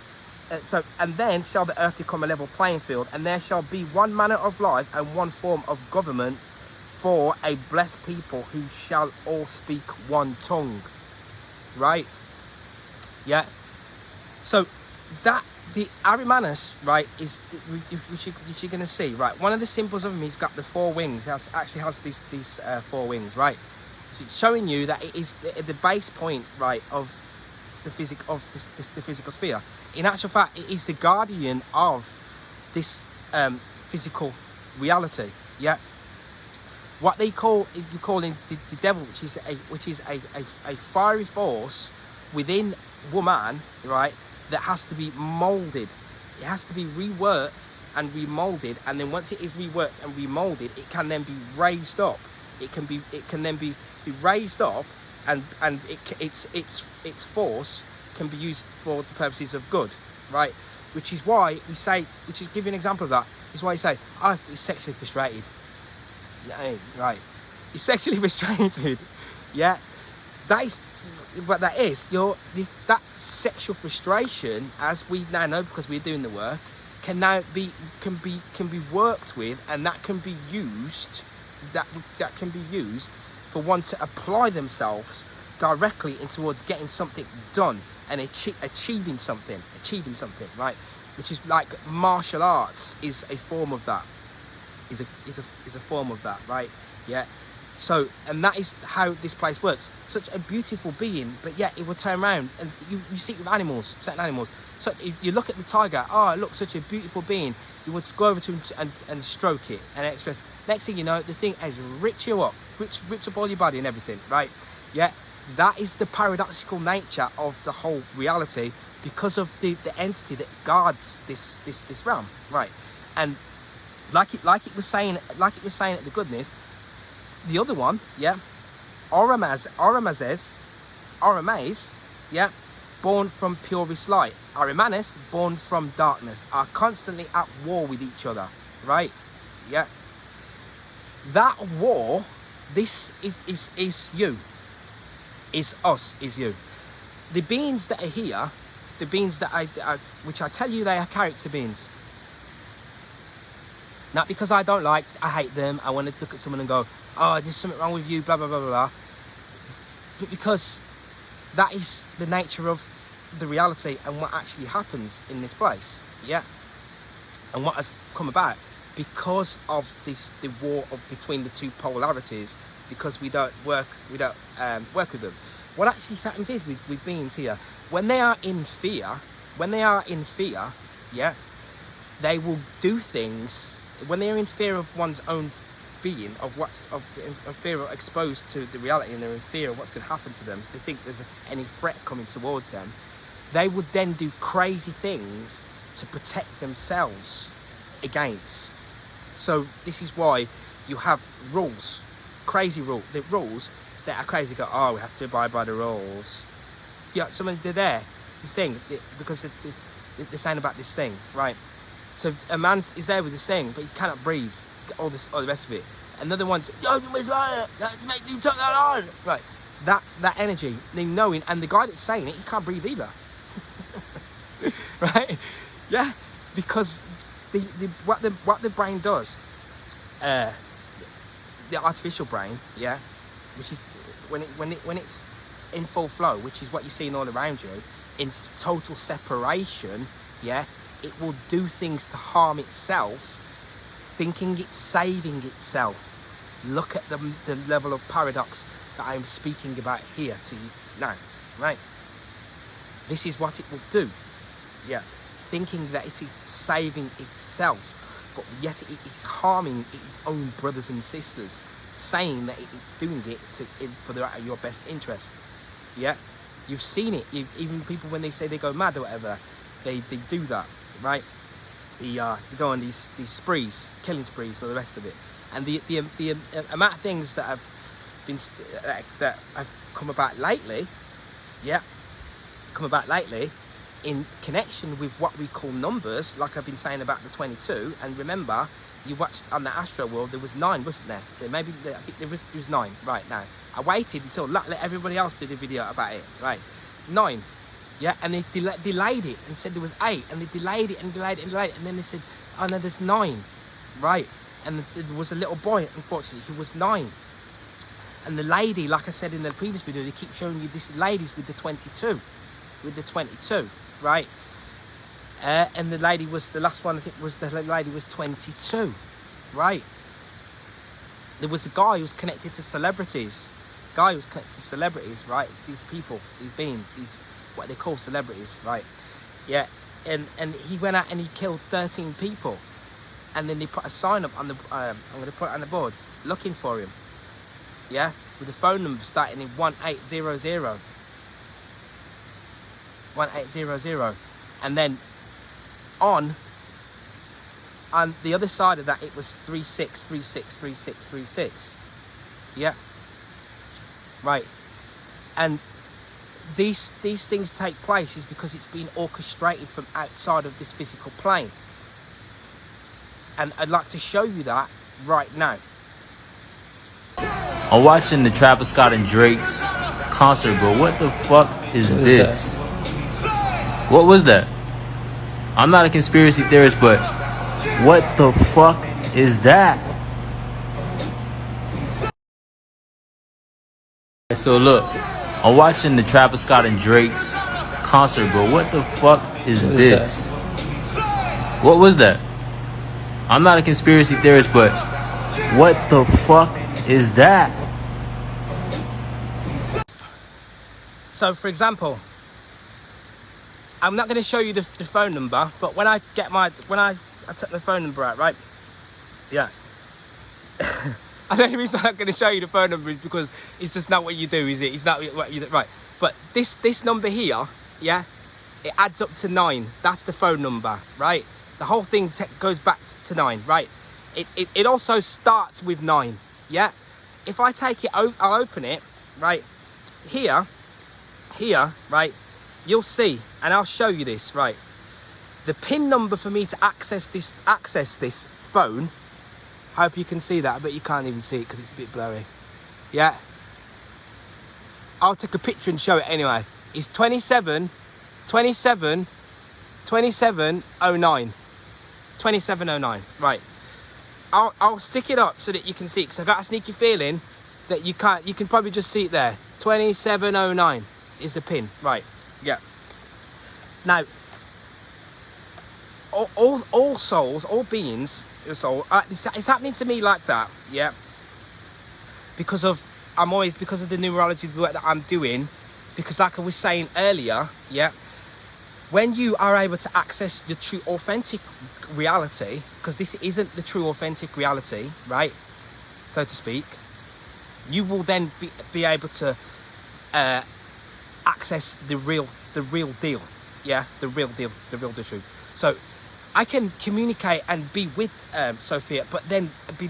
And then shall the earth become a level playing field, and there shall be one manner of life and one form of government for a blessed people who shall all speak one tongue. Right? Yeah. So that the Arimanus, right, is which you're going to see, right? One of the symbols of him, he's got the 4 wings. Actually has these 4 wings, right? So it's showing you that it is the base point, right, of the physical sphere. In actual fact, it is the guardian of this physical reality. Yeah. What you call the devil, which is a fiery force within woman, right? That has to be molded. It has to be reworked and remolded, and then once it is reworked and remolded, it can then be raised up. It can then be raised up, and its force can be used for the purposes of good, right? Which is why we say, which is give you an example of that. Is why you say, oh, he's sexually frustrated. Right? He's sexually frustrated. Yeah, that is what that is. That sexual frustration, as we now know because we're doing the work, can be worked with, and that can be used. That can be used for one to apply themselves directly in towards getting something done and achieving something, right? which is like martial arts, is a form of that. Is a form of that, right? Yeah. So, and that is how this place works. Such a beautiful being, but yet it will turn around, and you see it with animals, certain animals. So if you look at the tiger, oh look, such a beautiful being, you would go over to him and stroke it, and extra. Next thing you know, the thing has ripped you up, ripped up all your body and everything, right? Yeah, that is the paradoxical nature of the whole reality, because of the entity that guards this realm, right? And like it was saying at the goodness, the other one, yeah, Oromazes, yeah, born from purest light. Arimanes, born from darkness, are constantly at war with each other, right? Yeah. That war, this is you, is us, is you. The beings that are here, the beings that which I tell you they are character beings. Not because I hate them, I want to look at someone and go, oh, there's something wrong with you, blah, blah, blah, blah, blah. But because that is the nature of the reality and what actually happens in this place, yeah? And what has come about because of the war between the two polarities, because we don't work with them. What actually happens is with beings here, when they are in fear, yeah, they will do things. When they are in fear of one's own being, of fear of exposed to the reality, and they're in fear of what's going to happen to them, they think there's any threat coming towards them, they would then do crazy things to protect themselves against. So this is why you have rules, crazy rules, the rules that are crazy. Go, oh, we have to abide by the rules. Yeah, they're there, this thing, because they're saying about this thing, right? So if a man is there with this thing, but he cannot breathe, all the rest of it. Another one's, yo, make you turn that on. Right, that energy, the knowing, and the guy that's saying it, he can't breathe either. Right? Yeah, because what the brain does, the artificial brain, yeah, which is when it's in full flow, which is what you're seeing all around you, in total separation, yeah, it will do things to harm itself, thinking it's saving itself. Look at the level of paradox that I'm speaking about here to you now, right? This is what it will do, yeah, thinking that it is saving itself, but yet it is harming its own brothers and sisters, saying that it's doing it for your best interest, yeah? You've seen it, even people when they say they go mad or whatever, they do that, right? They go on these sprees, killing sprees, and all the rest of it. And the amount of things that have come about lately, yeah, in connection with what we call numbers, like I've been saying about the 22. And remember, you watched on the Astro World, there was 9, wasn't there? I think there was 9 right now. I waited until let everybody else did a video about it, right? 9. Yeah, and they delayed it and said there was 8, and they delayed it and delayed it and delayed it, and then they said, oh no, there's 9, right? And there was a little boy, unfortunately, who was 9. And the lady, like I said in the previous video, they keep showing you this lady's with the 22, right? And the lady was, the last one I think was, the lady was 22, right? There was a guy who was connected to celebrities. Right? These people, these beings, these what they call celebrities, right? Yeah, and he went out and he killed 13 people, and then they put a sign up on the I'm going to put it on the board, looking for him. Yeah, with the phone number starting in 1800, and then on the other side of that it was 36363636. Yeah, right. And these things take place is because it's been orchestrated from outside of this physical plane. And I'd like to show you that right now.
I'm watching the Travis Scott and Drake's concert, bro. What the fuck is this? What was that? I'm not a conspiracy theorist, but what the fuck is that? So look, I'm watching the Travis Scott and Drake's concert, bro. What the fuck is this? What was that? I'm not a conspiracy theorist, but what the fuck is that?
So, for example, I'm not going to show you the phone number, but when I took the phone number out, right? Yeah. And the only reason I'm not going to show you the phone number is because it's just not what you do, is it? It's not what you do, right? But this number here, yeah, it adds up to 9. That's the phone number, right? The whole thing goes back to 9, right? It also starts with 9, yeah? If I take it, I'll open it, right? Here, right? You'll see, and I'll show you this, right? The PIN number for me to access this phone, I hope you can see that, but you can't even see it because it's a bit blurry. Yeah. I'll take a picture and show it anyway. It's 2709. 2709, right. I'll stick it up so that you can see it, because I've got a sneaky feeling that you can probably just see it there. 2709 is the PIN, right, yeah. Now, all souls, all beings, it's happening to me like that, yeah, because of the numerology work that I'm doing, because like I was saying earlier, yeah, when you are able to access the true authentic reality, because this isn't the true authentic reality, right, so to speak, you will then be able to access the real deal, yeah, the real truth. So I can communicate and be with Sophia, but then be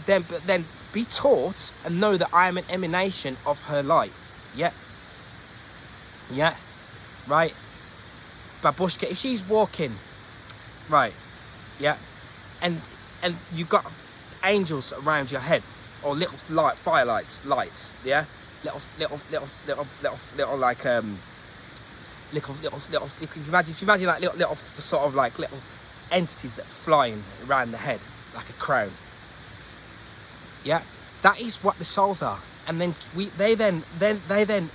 taught and know that I am an emanation of her light. Yeah, right. Babushka, if she's walking, right, yeah, and you got angels around your head, or little lights, yeah, little like if you imagine like little sort of like little entities that are flying around the head like a crown. Yeah, that is what the souls are, and then they then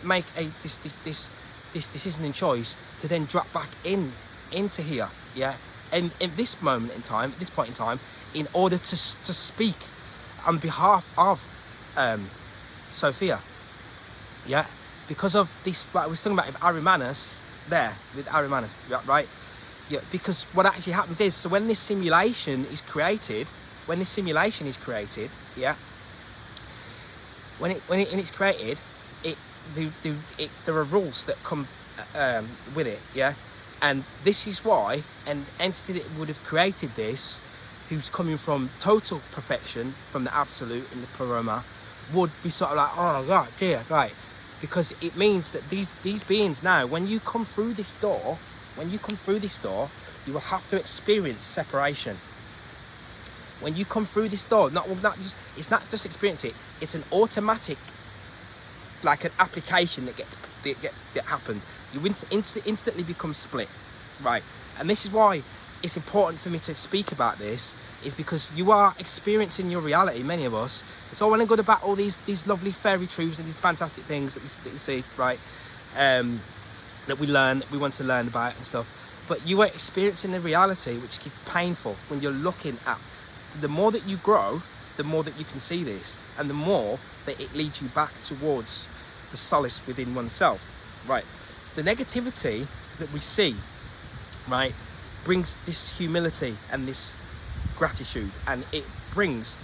make this decision and choice to then drop back into here, yeah, and in this moment in time, at this point in time, in order to speak on behalf of Sophia, yeah, because of this, like we was talking about with Arimanes, right, yeah, because what actually happens is, so when this simulation is created, yeah, when it's created, there are rules that come with it, yeah, and this is why an entity that would have created this, who's coming from total perfection, from the absolute in the Parama, would be sort of like, oh God, dear, right, because it means that these beings now, when you come through this door, you will have to experience separation. When you come through this door, it's not just experience it, it's an automatic, like an application that happens. You instantly become split, right? And this is why it's important for me to speak about this, is because you are experiencing your reality, many of us. It's all well and good about all these lovely fairy truths and these fantastic things that you see, right? That we want to learn about and stuff. But you are experiencing a reality which is painful when you're looking at. The more that you grow, the more that you can see this, and the more that it leads you back towards the solace within oneself, right? The negativity that we see, right, brings this humility and this gratitude, and it brings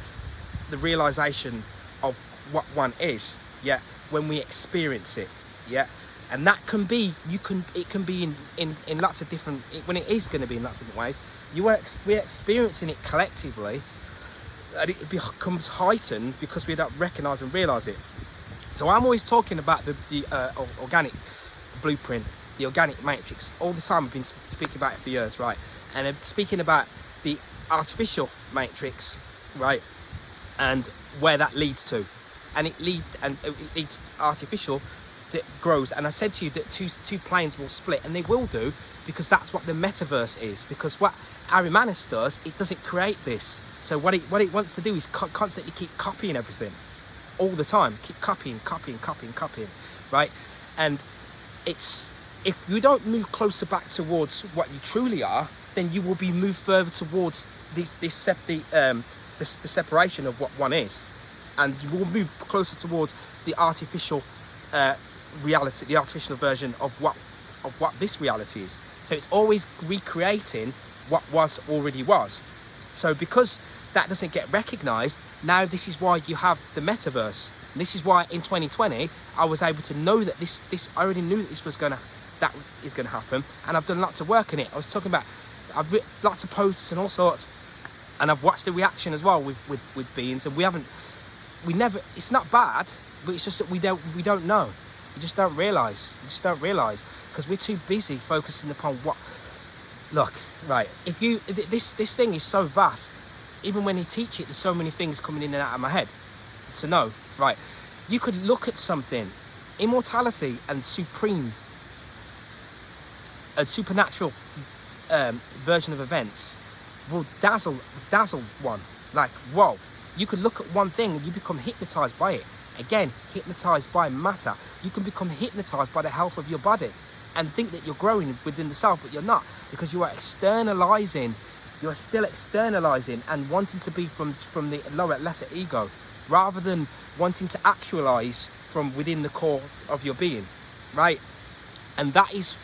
the realization of what one is, yeah, when we experience it, yeah. And that can be, it can be in lots of different, when it is going to be in lots of different ways. We're experiencing it collectively, and it becomes heightened because we don't recognise and realise it. So I'm always talking about the organic blueprint, the organic matrix. All the time I've been speaking about it for years, right? And I'm speaking about the artificial matrix, right? And where that leads to. And it leads artificial that grows. And I said to you that two planes will split, and they will do, because that's what the metaverse is. Because what Arimanes does, it doesn't create this. So what it wants to do is constantly keep copying everything all the time. Keep copying, right? And it's, if you don't move closer back towards what you truly are, then you will be moved further towards the separation of what one is, and you will move closer towards the artificial reality, the artificial version of what this reality is. So it's always recreating what already was. So because that doesn't get recognized, now this is why you have the metaverse. And this is why in 2020 I was able to know that this I already knew that that is gonna happen, and I've done lots of work in it. I was talking about, I've written lots of posts and all sorts, and I've watched the reaction as well with beings, and we never, it's not bad, but it's just that we don't know. We just don't realise. Because we're too busy focusing upon what. Look, right. If this thing is so vast, even when you teach it, there's so many things coming in and out of my head to know. Right, you could look at something, immortality and supernatural version of events will dazzle one. Like, whoa, you could look at one thing and you become hypnotized by it. Again, hypnotized by matter. You can become hypnotized by the health of your body and think that you're growing within the self, but you're not, because you are externalizing. You're still externalizing and wanting to be from the lower, lesser ego, rather than wanting to actualize from within the core of your being, right? And that is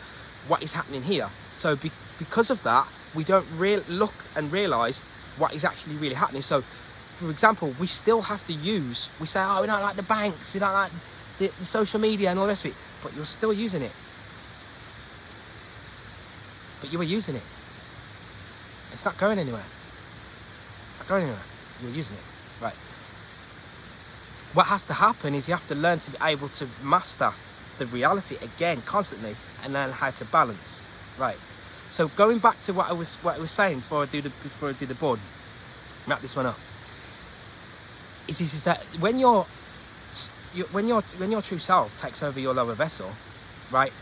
what is happening here. So because of that, we don't look and realize what is actually really happening. So, for example, we still have to we say, oh, we don't like the banks, we don't like the social media and all the rest of it, but you're still using it. But you were using it. It's not going anywhere. You're using it, right? What has to happen is you have to learn to be able to master the reality again constantly, and learn how to balance, right? So going back to what I was saying before I do the board, wrap this one up. Is that when your true self takes over your lower vessel, right?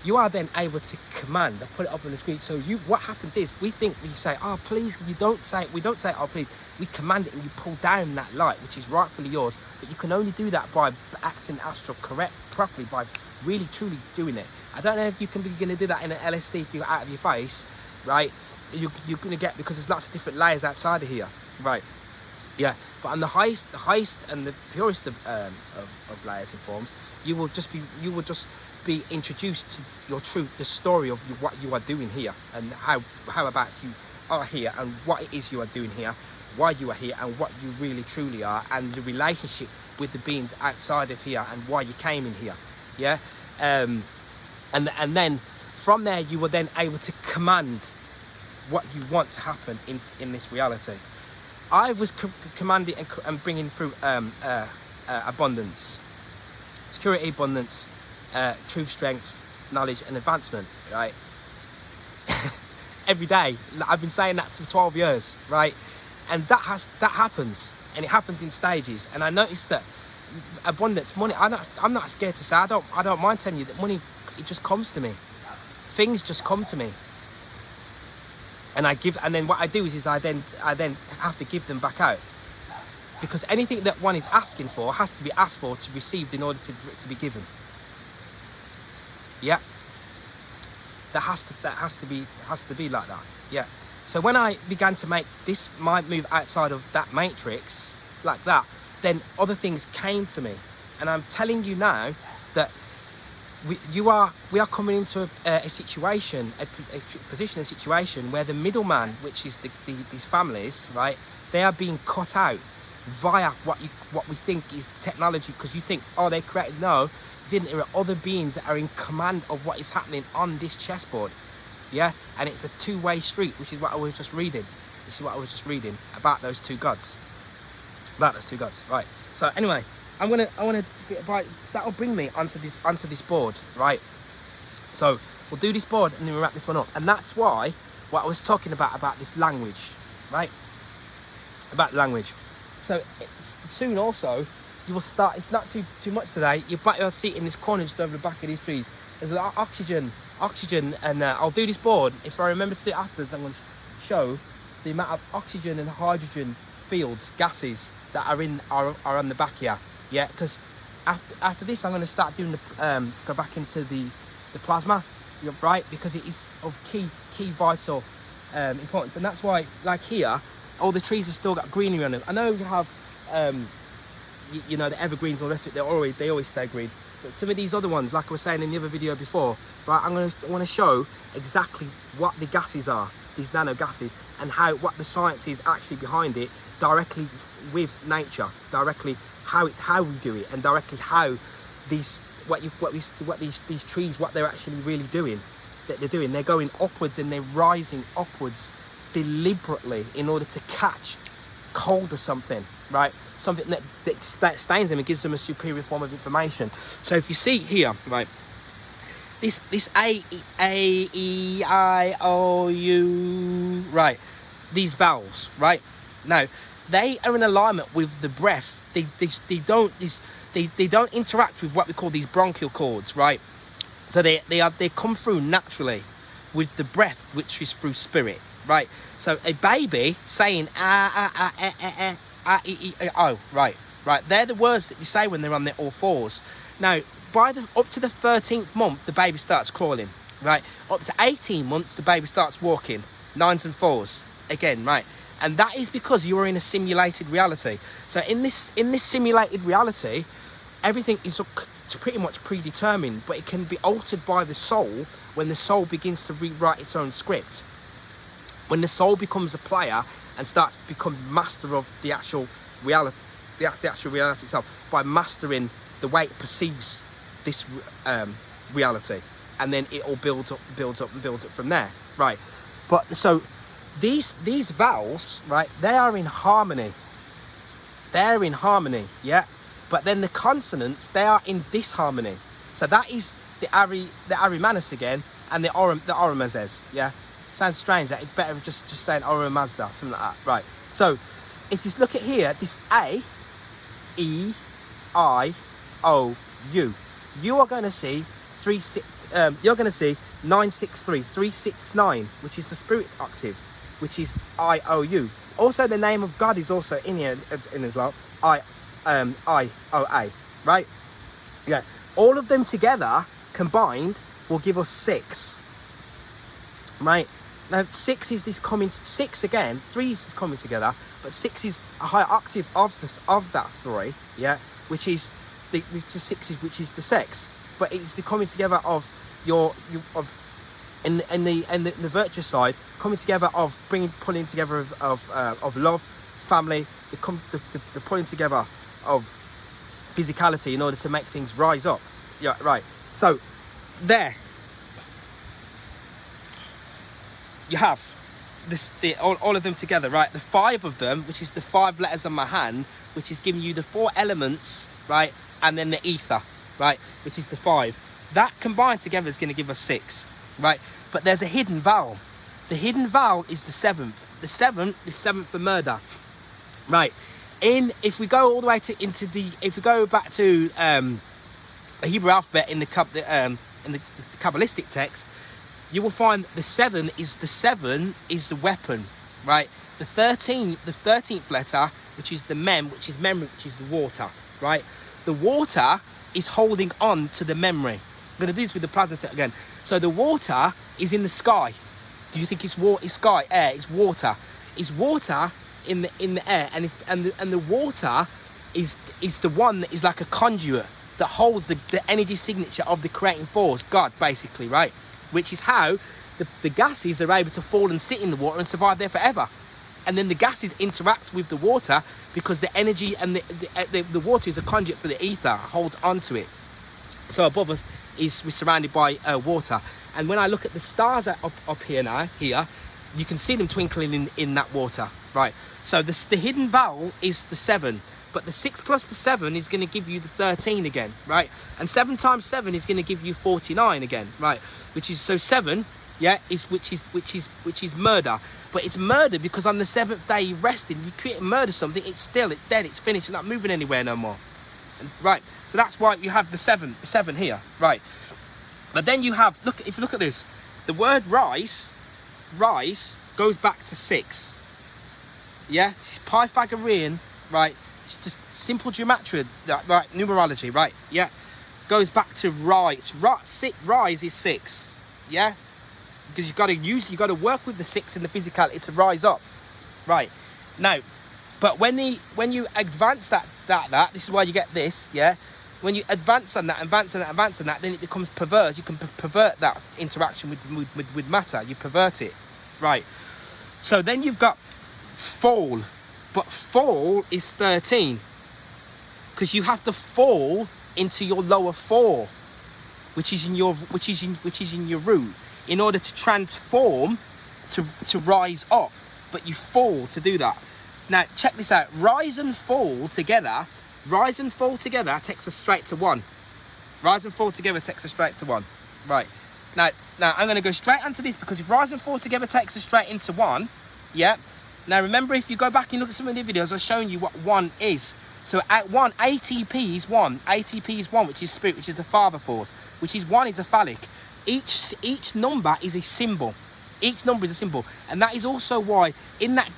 You are then able to command. I put it up on the screen. So what happens is we say, oh please, we don't say oh please. We command it and you pull down that light, which is rightfully yours. But you can only do that by accessing astral correct properly, by really truly doing it. I don't know if you can begin to do that in an LSD if you're out of your face, right? You're gonna get, because there's lots of different layers outside of here, right? Yeah, but on the highest and the purest of layers and forms, you will just be introduced to your truth, the story of what you are doing here, and how about you are here, and what it is you are doing here, why you are here, and what you really truly are, and the relationship with the beings outside of here, and why you came in here. Yeah, and then from there you were then able to command what you want to happen in this reality. I was commanding and bringing through abundance, security, abundance, truth, strength, knowledge, and advancement, right? Every day. I've been saying that for 12 years, right? And that happens, and it happens in stages. And I noticed that abundance, money, I'm not scared to say, I don't mind telling you that money, it just comes to me. Things just come to me. And then what I do is I then have to give them back out. Because anything that one is asking for has to be asked for to received in order to be given. Yeah. That has to be like that. Yeah. So when I began to make my move outside of that matrix, like that, then other things came to me. And I'm telling you now that we are coming into a situation, a situation where the middleman, which is these families, right? They are being cut out via what we think is technology, because you think, oh, they created. No, then there are other beings that are in command of what is happening on this chessboard. Yeah, and it's a two-way street, which is what I was just reading. About those two gods. Right. So anyway, I want to that'll bring me onto this board, right? So we'll do this board and then we'll wrap this one up. And that's why what I was talking about this language, right? About language. So soon also you will start. It's not too much today. You'll see it in this corner just over the back of these trees. There's a lot of oxygen, and I'll do this board. If I remember to do it afterwards, I'm going to show the amount of oxygen and hydrogen fields, gases that are on the back here. Yeah, because after this, I'm going to start doing go back into the plasma, right? Because it is of key vital importance, and that's why, like here, all the trees have still got greenery on them. I know you have, you know, the evergreens and all the rest of it. They always stay green. But some of these other ones, like I was saying in the other video before, right? I want to show exactly what the gases are, these nano gases, and what the science is actually behind it, directly with nature, directly how we do it, and directly how these trees, what they're actually really doing. They're going upwards and they're rising upwards deliberately in order to catch cold or something, right? Something that stains them and gives them a superior form of information. So if you see here, right, this A, E, I, O, U, right, these vowels, right? Now, they are in alignment with the breath. They don't interact with what we call these bronchial cords, right? So they come through naturally with the breath, which is through spirit, right? So a baby saying oh, right. They're the words that you say when they're on their all fours. Now, up to the 13th month, the baby starts crawling, right? Up to 18 months, the baby starts walking, 9s and 4s, again, right? And that is because you are in a simulated reality. So in this simulated reality, everything is pretty much predetermined, but it can be altered by the soul when the soul begins to rewrite its own script. When the soul becomes a player and starts to become master of the actual reality, the actual reality itself, by mastering the way it perceives this reality, and then it all builds up from there, right? But so these vowels, right, they are in harmony. They're in harmony, yeah. But then the consonants, they are in disharmony. So that is the Arimanes again, and the Oromazes, yeah. Sounds strange. That it's better just saying Oromazda, something like that, right? So if you look at here, this A, E, I, O, U, you are going to see 963, 369, which is the spirit octave, which is I, O, U. Also, the name of God is also in here as well. I, O, A, right? Yeah. All of them together combined will give us 6, right? Now 6 is this coming. 6 again. 3 is coming together, but 6 is a higher octave of that 3. Yeah, which is the 6 is which is the 6. But it's the coming together of in the virtuous side, coming together of pulling together of love, family, the pulling together of physicality in order to make things rise up. Yeah, right. So there you have all of them together, right? The 5 of them, which is the 5 letters on my hand, which is giving you the 4 elements, right? And then the ether, right? Which is the 5. That combined together is going to give us 6, right? But there's a hidden vowel. The hidden vowel is the 7th. The 7th is 7th for murder, right? If we go all the way if we go back to the Hebrew alphabet in the Kabbalistic text, you will find the 7 is the weapon, right? The 13th letter, which is the mem, which is memory, which is the water, right? The water is holding on to the memory. I'm going to do this with the plasma set again. So the water is in the sky. Do you think it's water? It's sky, air. It's water. It's water in the air, and the water is the one that is like a conduit that holds the energy signature of the creating force, God, basically, right? Which is how the gases are able to fall and sit in the water and survive there forever. And then the gases interact with the water because the energy and the water is a conduit for the ether, holds onto it. So above us we're surrounded by water. And when I look at the stars up here now, you can see them twinkling in that water, right? So the hidden vowel is the 7. But the 6 plus the 7 is going to give you the 13 again, right? And 7 times 7 is going to give you 49 again, right? Which is, so 7, yeah, which is murder. But it's murder because on the 7th day you rested, you create murder something, it's dead, it's finished, it's not moving anywhere no more. And, right, so that's why you have the 7 here, right? But then you have, if you look at this, the word rise goes back to 6. Yeah, it's Pythagorean, right? Just simple geometry, right? Numerology, right? Yeah, goes back to rise. Rise is 6. Yeah, because you've got to work with the 6 and the physicality to rise up, right? Now, but when you advance that, this is why you get this, yeah. When you advance on that, then it becomes perverse. You can pervert that interaction with matter. You pervert it, right? So then you've got fall, but fall is 13 because you have to fall into your lower 4, which is in your root, in order to transform to rise up. But you fall to do that. Now check this out. Rise and fall together takes us straight to 1. Rise and fall together takes us straight to 1. Right. Now I'm going to go straight onto this, because if rise and fall together takes us straight into 1, yeah. Now remember, if you go back and look at some of the videos, I've shown you what 1 is. So at 1, ATP is 1. ATP is 1, which is spirit, which is the father force, which is 1 is a phallic. Each number is a symbol. Each number is a symbol. And that is also why in that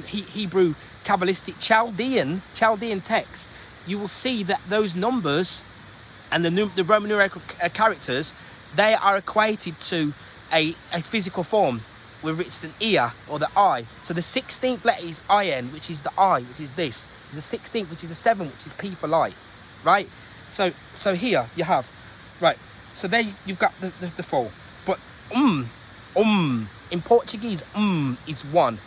Hebrew Kabbalistic Chaldean text, you will see that those numbers and the Roman numerical characters, they are equated to a physical form, whether it's an ear or the eye. So the 16th letter is IN, which is the eye, which is this. It's the 16th, which is the 7, which is P for light, right? So here you have, right. So there you've got the fall. But in Portuguese, is 1.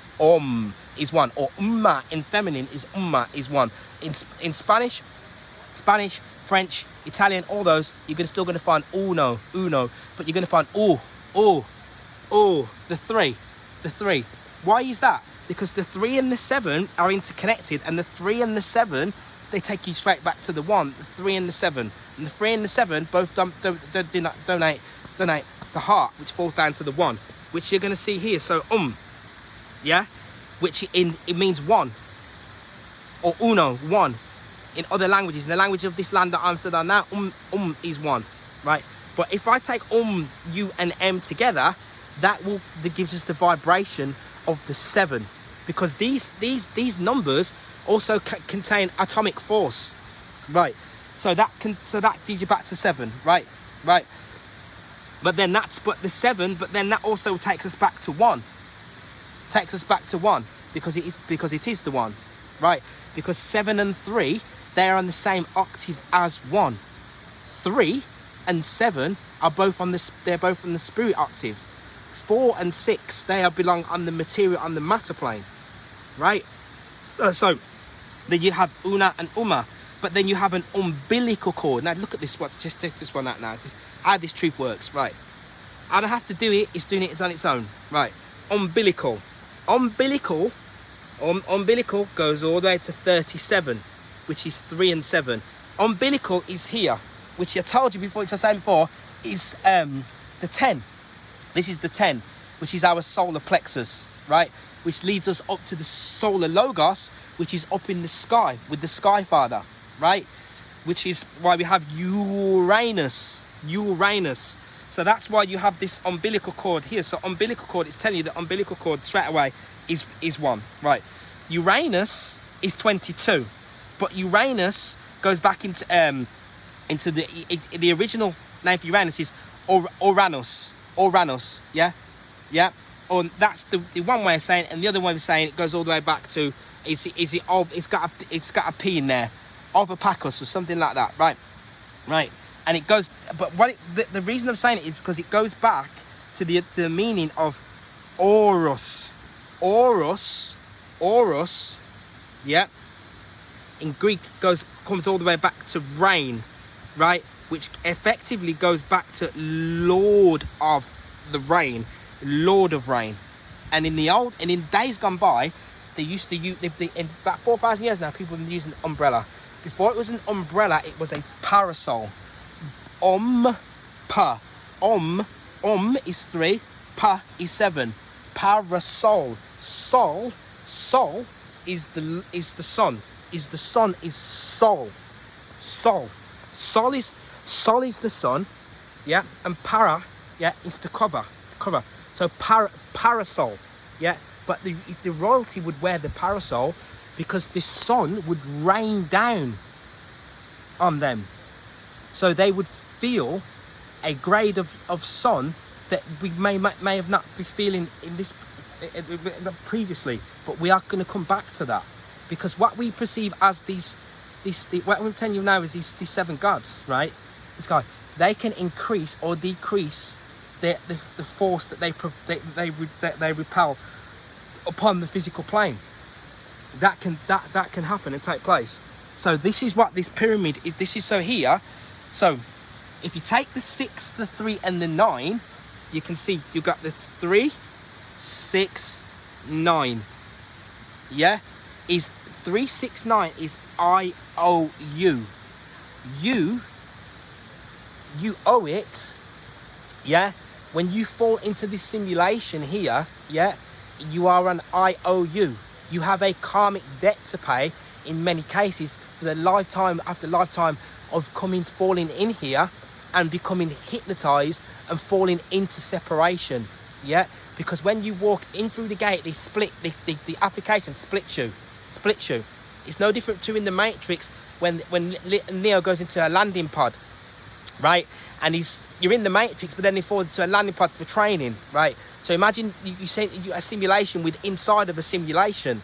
Is 1, or in feminine is is 1. In Spanish, French, Italian, all those, you're still going to find uno, but you're going to find the 3. Why is that? Because the 3 and the 7 are interconnected, and the 3 and the 7, they take you straight back to the 1. The 3 and the 7, and the 3 and the 7 both donate the heart, which falls down to the 1, which you're going to see here. So yeah, which it means 1, or uno, 1. In other languages, in the language of this land that I'm stood on now, is 1, right? But if I take U and M together, that gives us the vibration of the 7, because these numbers also contain atomic force, right? So that leads you back to 7, right? But then the 7, but then that also takes us back to 1. Because it is the 1, right? Because 7 and 3, they are on the same octave as 1. 3 and 7 are both on the spirit octave. 4 and 6, they belong on the material, on the matter plane, right? So then you have una and uma, but then you have an umbilical cord. Now look at this one. Just take this one out now. Just how this truth works, right? I don't have to do it. It's doing it on its own, right? Umbilical goes all the way to 37, which is 3 and 7. Umbilical is here, which I told you before, which I said before, is the 10. This is the 10, which is our solar plexus, right? Which leads us up to the solar logos, which is up in the sky with the Sky Father, right? Which is why we have Uranus. So that's why you have this umbilical cord here. So umbilical cord is telling you that umbilical cord straight away is 1, right? Uranus is 22, but Uranus goes back into the original name for Uranus is Uranus, yeah. Or that's the one way of saying it, and the other way of saying it goes all the way back to it's got a P in there, Ovapacus or something like that, right. And it goes, but the reason I'm saying it is because it goes back to the meaning of Oros, yeah. In Greek, comes all the way back to rain, right? Which effectively goes back to Lord of the rain, Lord of rain. And in days gone by, they used to use, in about 4,000 years now, people have been using umbrella. Before it was an umbrella, it was a parasol. Pa. Is 3, pa is 7. Parasol. Sol is the sun. The sun is sol. Sol is the sun, yeah, and para, yeah, is the cover. So parasol, yeah. But the royalty would wear the parasol because the sun would rain down on them. So they would feel a grade of sun that we may have not been feeling in this previously, but we are going to come back to that, because what we perceive as what I'm telling you now is these 7 gods, right? This guy, they can increase or decrease the force that they repel upon the physical plane. That can happen and take place. So this is what this pyramid is. This is so here. So if you take the 6, the 3, and the 9, you can see you've got this 3, 6, 9. Yeah, is 3, 6, 9 is IOU. You owe it. Yeah, when you fall into this simulation here, yeah, you are an IOU. You have a karmic debt to pay in many cases for the lifetime after lifetime of falling in here and becoming hypnotized and falling into separation. Yeah, because when you walk in through the gate, the application splits you. It's no different to in the Matrix when Neo goes into a landing pod, right? And you're in the Matrix, but then he falls into a landing pod for training, right? So imagine you say a simulation with inside of a simulation,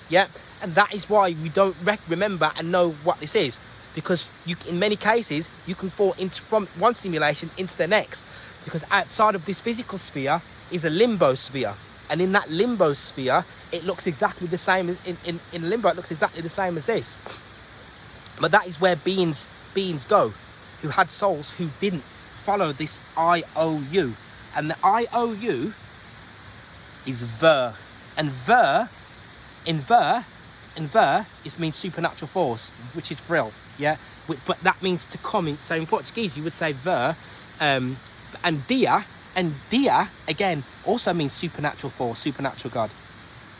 yeah? And that is why we don't remember and know what this is, because in many cases you can fall from one simulation into the next, because outside of this physical sphere is a limbo sphere, and in that limbo sphere it looks exactly the same as in limbo. It looks exactly the same as this, but that is where beings go who had souls who didn't follow this IOU. And the IOU is Ver. And Ver it means supernatural force, which is Vril, yeah? But that means to come in. So in Portuguese you would say Ver. And Dia again also means supernatural force, supernatural God.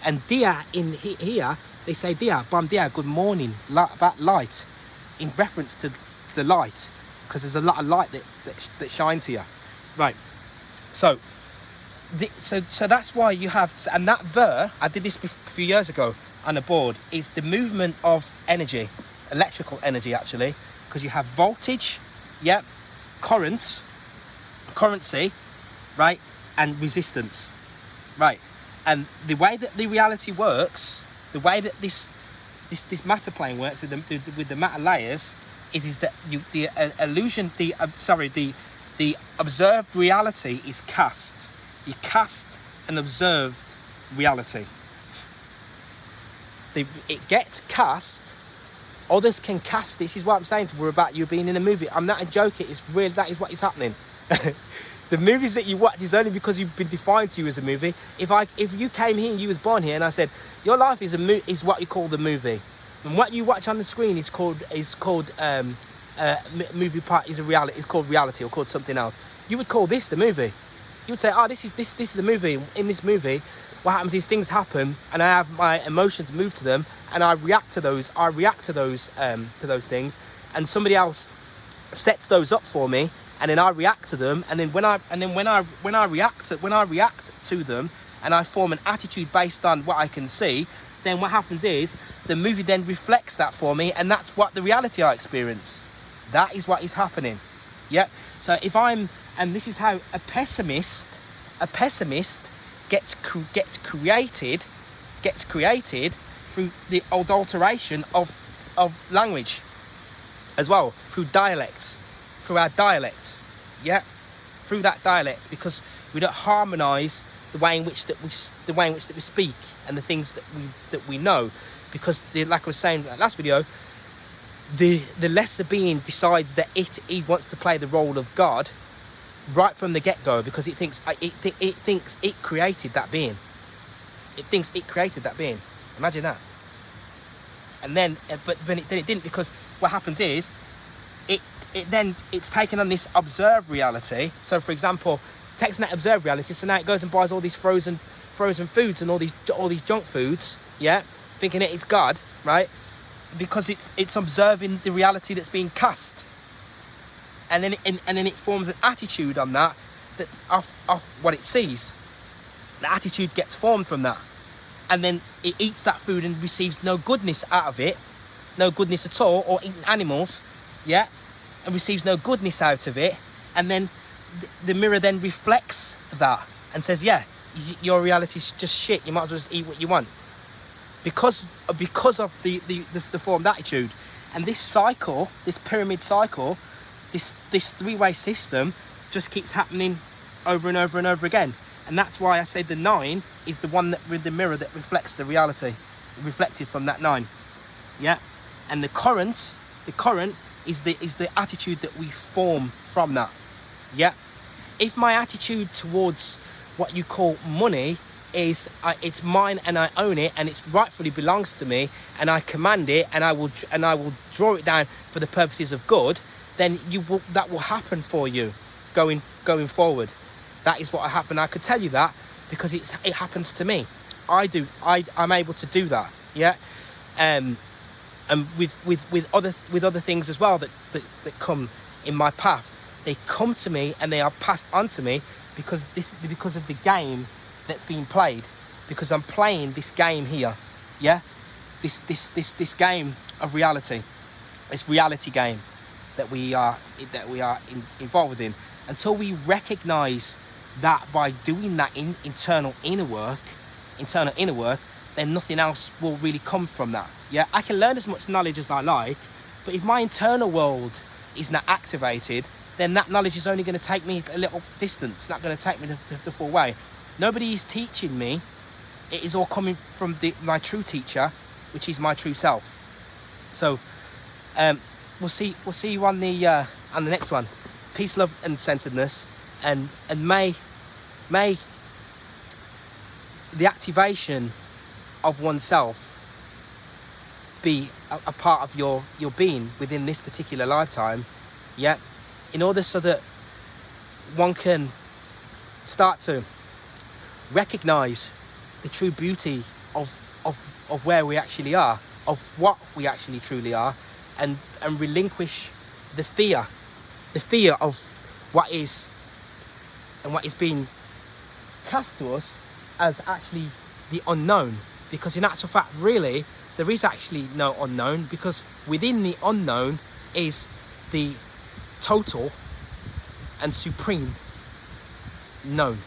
And Dia in here, they say Dia, bom dia, good morning, about light, in reference to the light, because there's a lot of light that shines here, right? So that's why you have, and that Ver, I did this a few years ago on a board, is the movement of energy, electrical energy actually, because you have voltage, yeah, currency, right, and resistance, right? And the way that the reality works, the way that this matter plane works with the matter layers, is that the observed reality is cast. You cast an observed reality. It gets cast. Others can cast. This is what I'm saying to you about you being in a movie. I'm not joking. It's real. That is what is happening. The movies that you watch is only because you've been defined to you as a movie. If you came here and you was born here and I said your life is what you call the movie, and what you watch on the screen is called movie part is a reality. It's called reality or called something else. You would call this the movie. You would say, oh, this is the movie. In this movie, what happens is things happen, and I have my emotions move to them, and I react to those. I react to those things, and somebody else sets those up for me, and then I react to them, and then when I react to them, and I form an attitude based on what I can see, then what happens is the movie then reflects that for me, and that's what the reality I experience. That is what is happening. Yeah. So and this is how a pessimist gets created through the adulteration of language as well, through dialect, through our dialect, yeah, through that dialect, because we don't harmonise the way in which that we speak and the things that we know, because like I was saying in that last video, the lesser being decides that he wants to play the role of God right from the get-go, because it thinks it created that being. It thinks it created that being. Imagine that. And then, but then it didn't, because what happens is, it's taken on this observed reality. So, for example, takes that observed reality. So now it goes and buys all these frozen foods and all these junk foods. Yeah, thinking it's God, right? Because it's observing the reality that's being cast. And then it forms an attitude on that off what it sees. The attitude gets formed from that, and then it eats that food and receives no goodness out of it, no goodness at all, or eating animals, yeah, and receives no goodness out of it, and then the mirror then reflects that and says, yeah, your reality's just shit. You might as well just eat what you want. Because of the formed attitude. And this cycle, this pyramid cycle, this three-way system just keeps happening over and over and over again. And that's why I say the 9 is the one that with the mirror that reflects the reality, reflected from that 9. Yeah. And the current is the attitude that we form from that. Yeah. If my attitude towards what you call money is it's mine and I own it and it rightfully belongs to me and I command it and I will draw it down for the purposes of good, then that will happen for you going forward. That is what will happen. I could tell you that because it happens to me. I'm able to do that. Yeah. And with other things as well that come in my path, they come to me and they are passed on to me because of the game that's being played, because I'm playing this game here. Yeah, this game of reality, this reality game that we are involved in. Until we recognise that by doing that internal inner work, then nothing else will really come from that. Yeah, I can learn as much knowledge as I like, but if my internal world is not activated, then that knowledge is only going to take me a little distance. It's not going to take me the full way. Nobody is teaching me. It is all coming from my true teacher, which is my true self. So, we'll see you on the next one. Peace, love, and centeredness, and may the activation of oneself be a part of your being within this particular lifetime. Yeah, in order so that one can start to recognize the true beauty of where we actually are, of what we actually truly are, and relinquish the fear of what is and what is being cast to us as actually the unknown. Because in actual fact, really, there is actually no unknown, because within the unknown is the total and supreme known.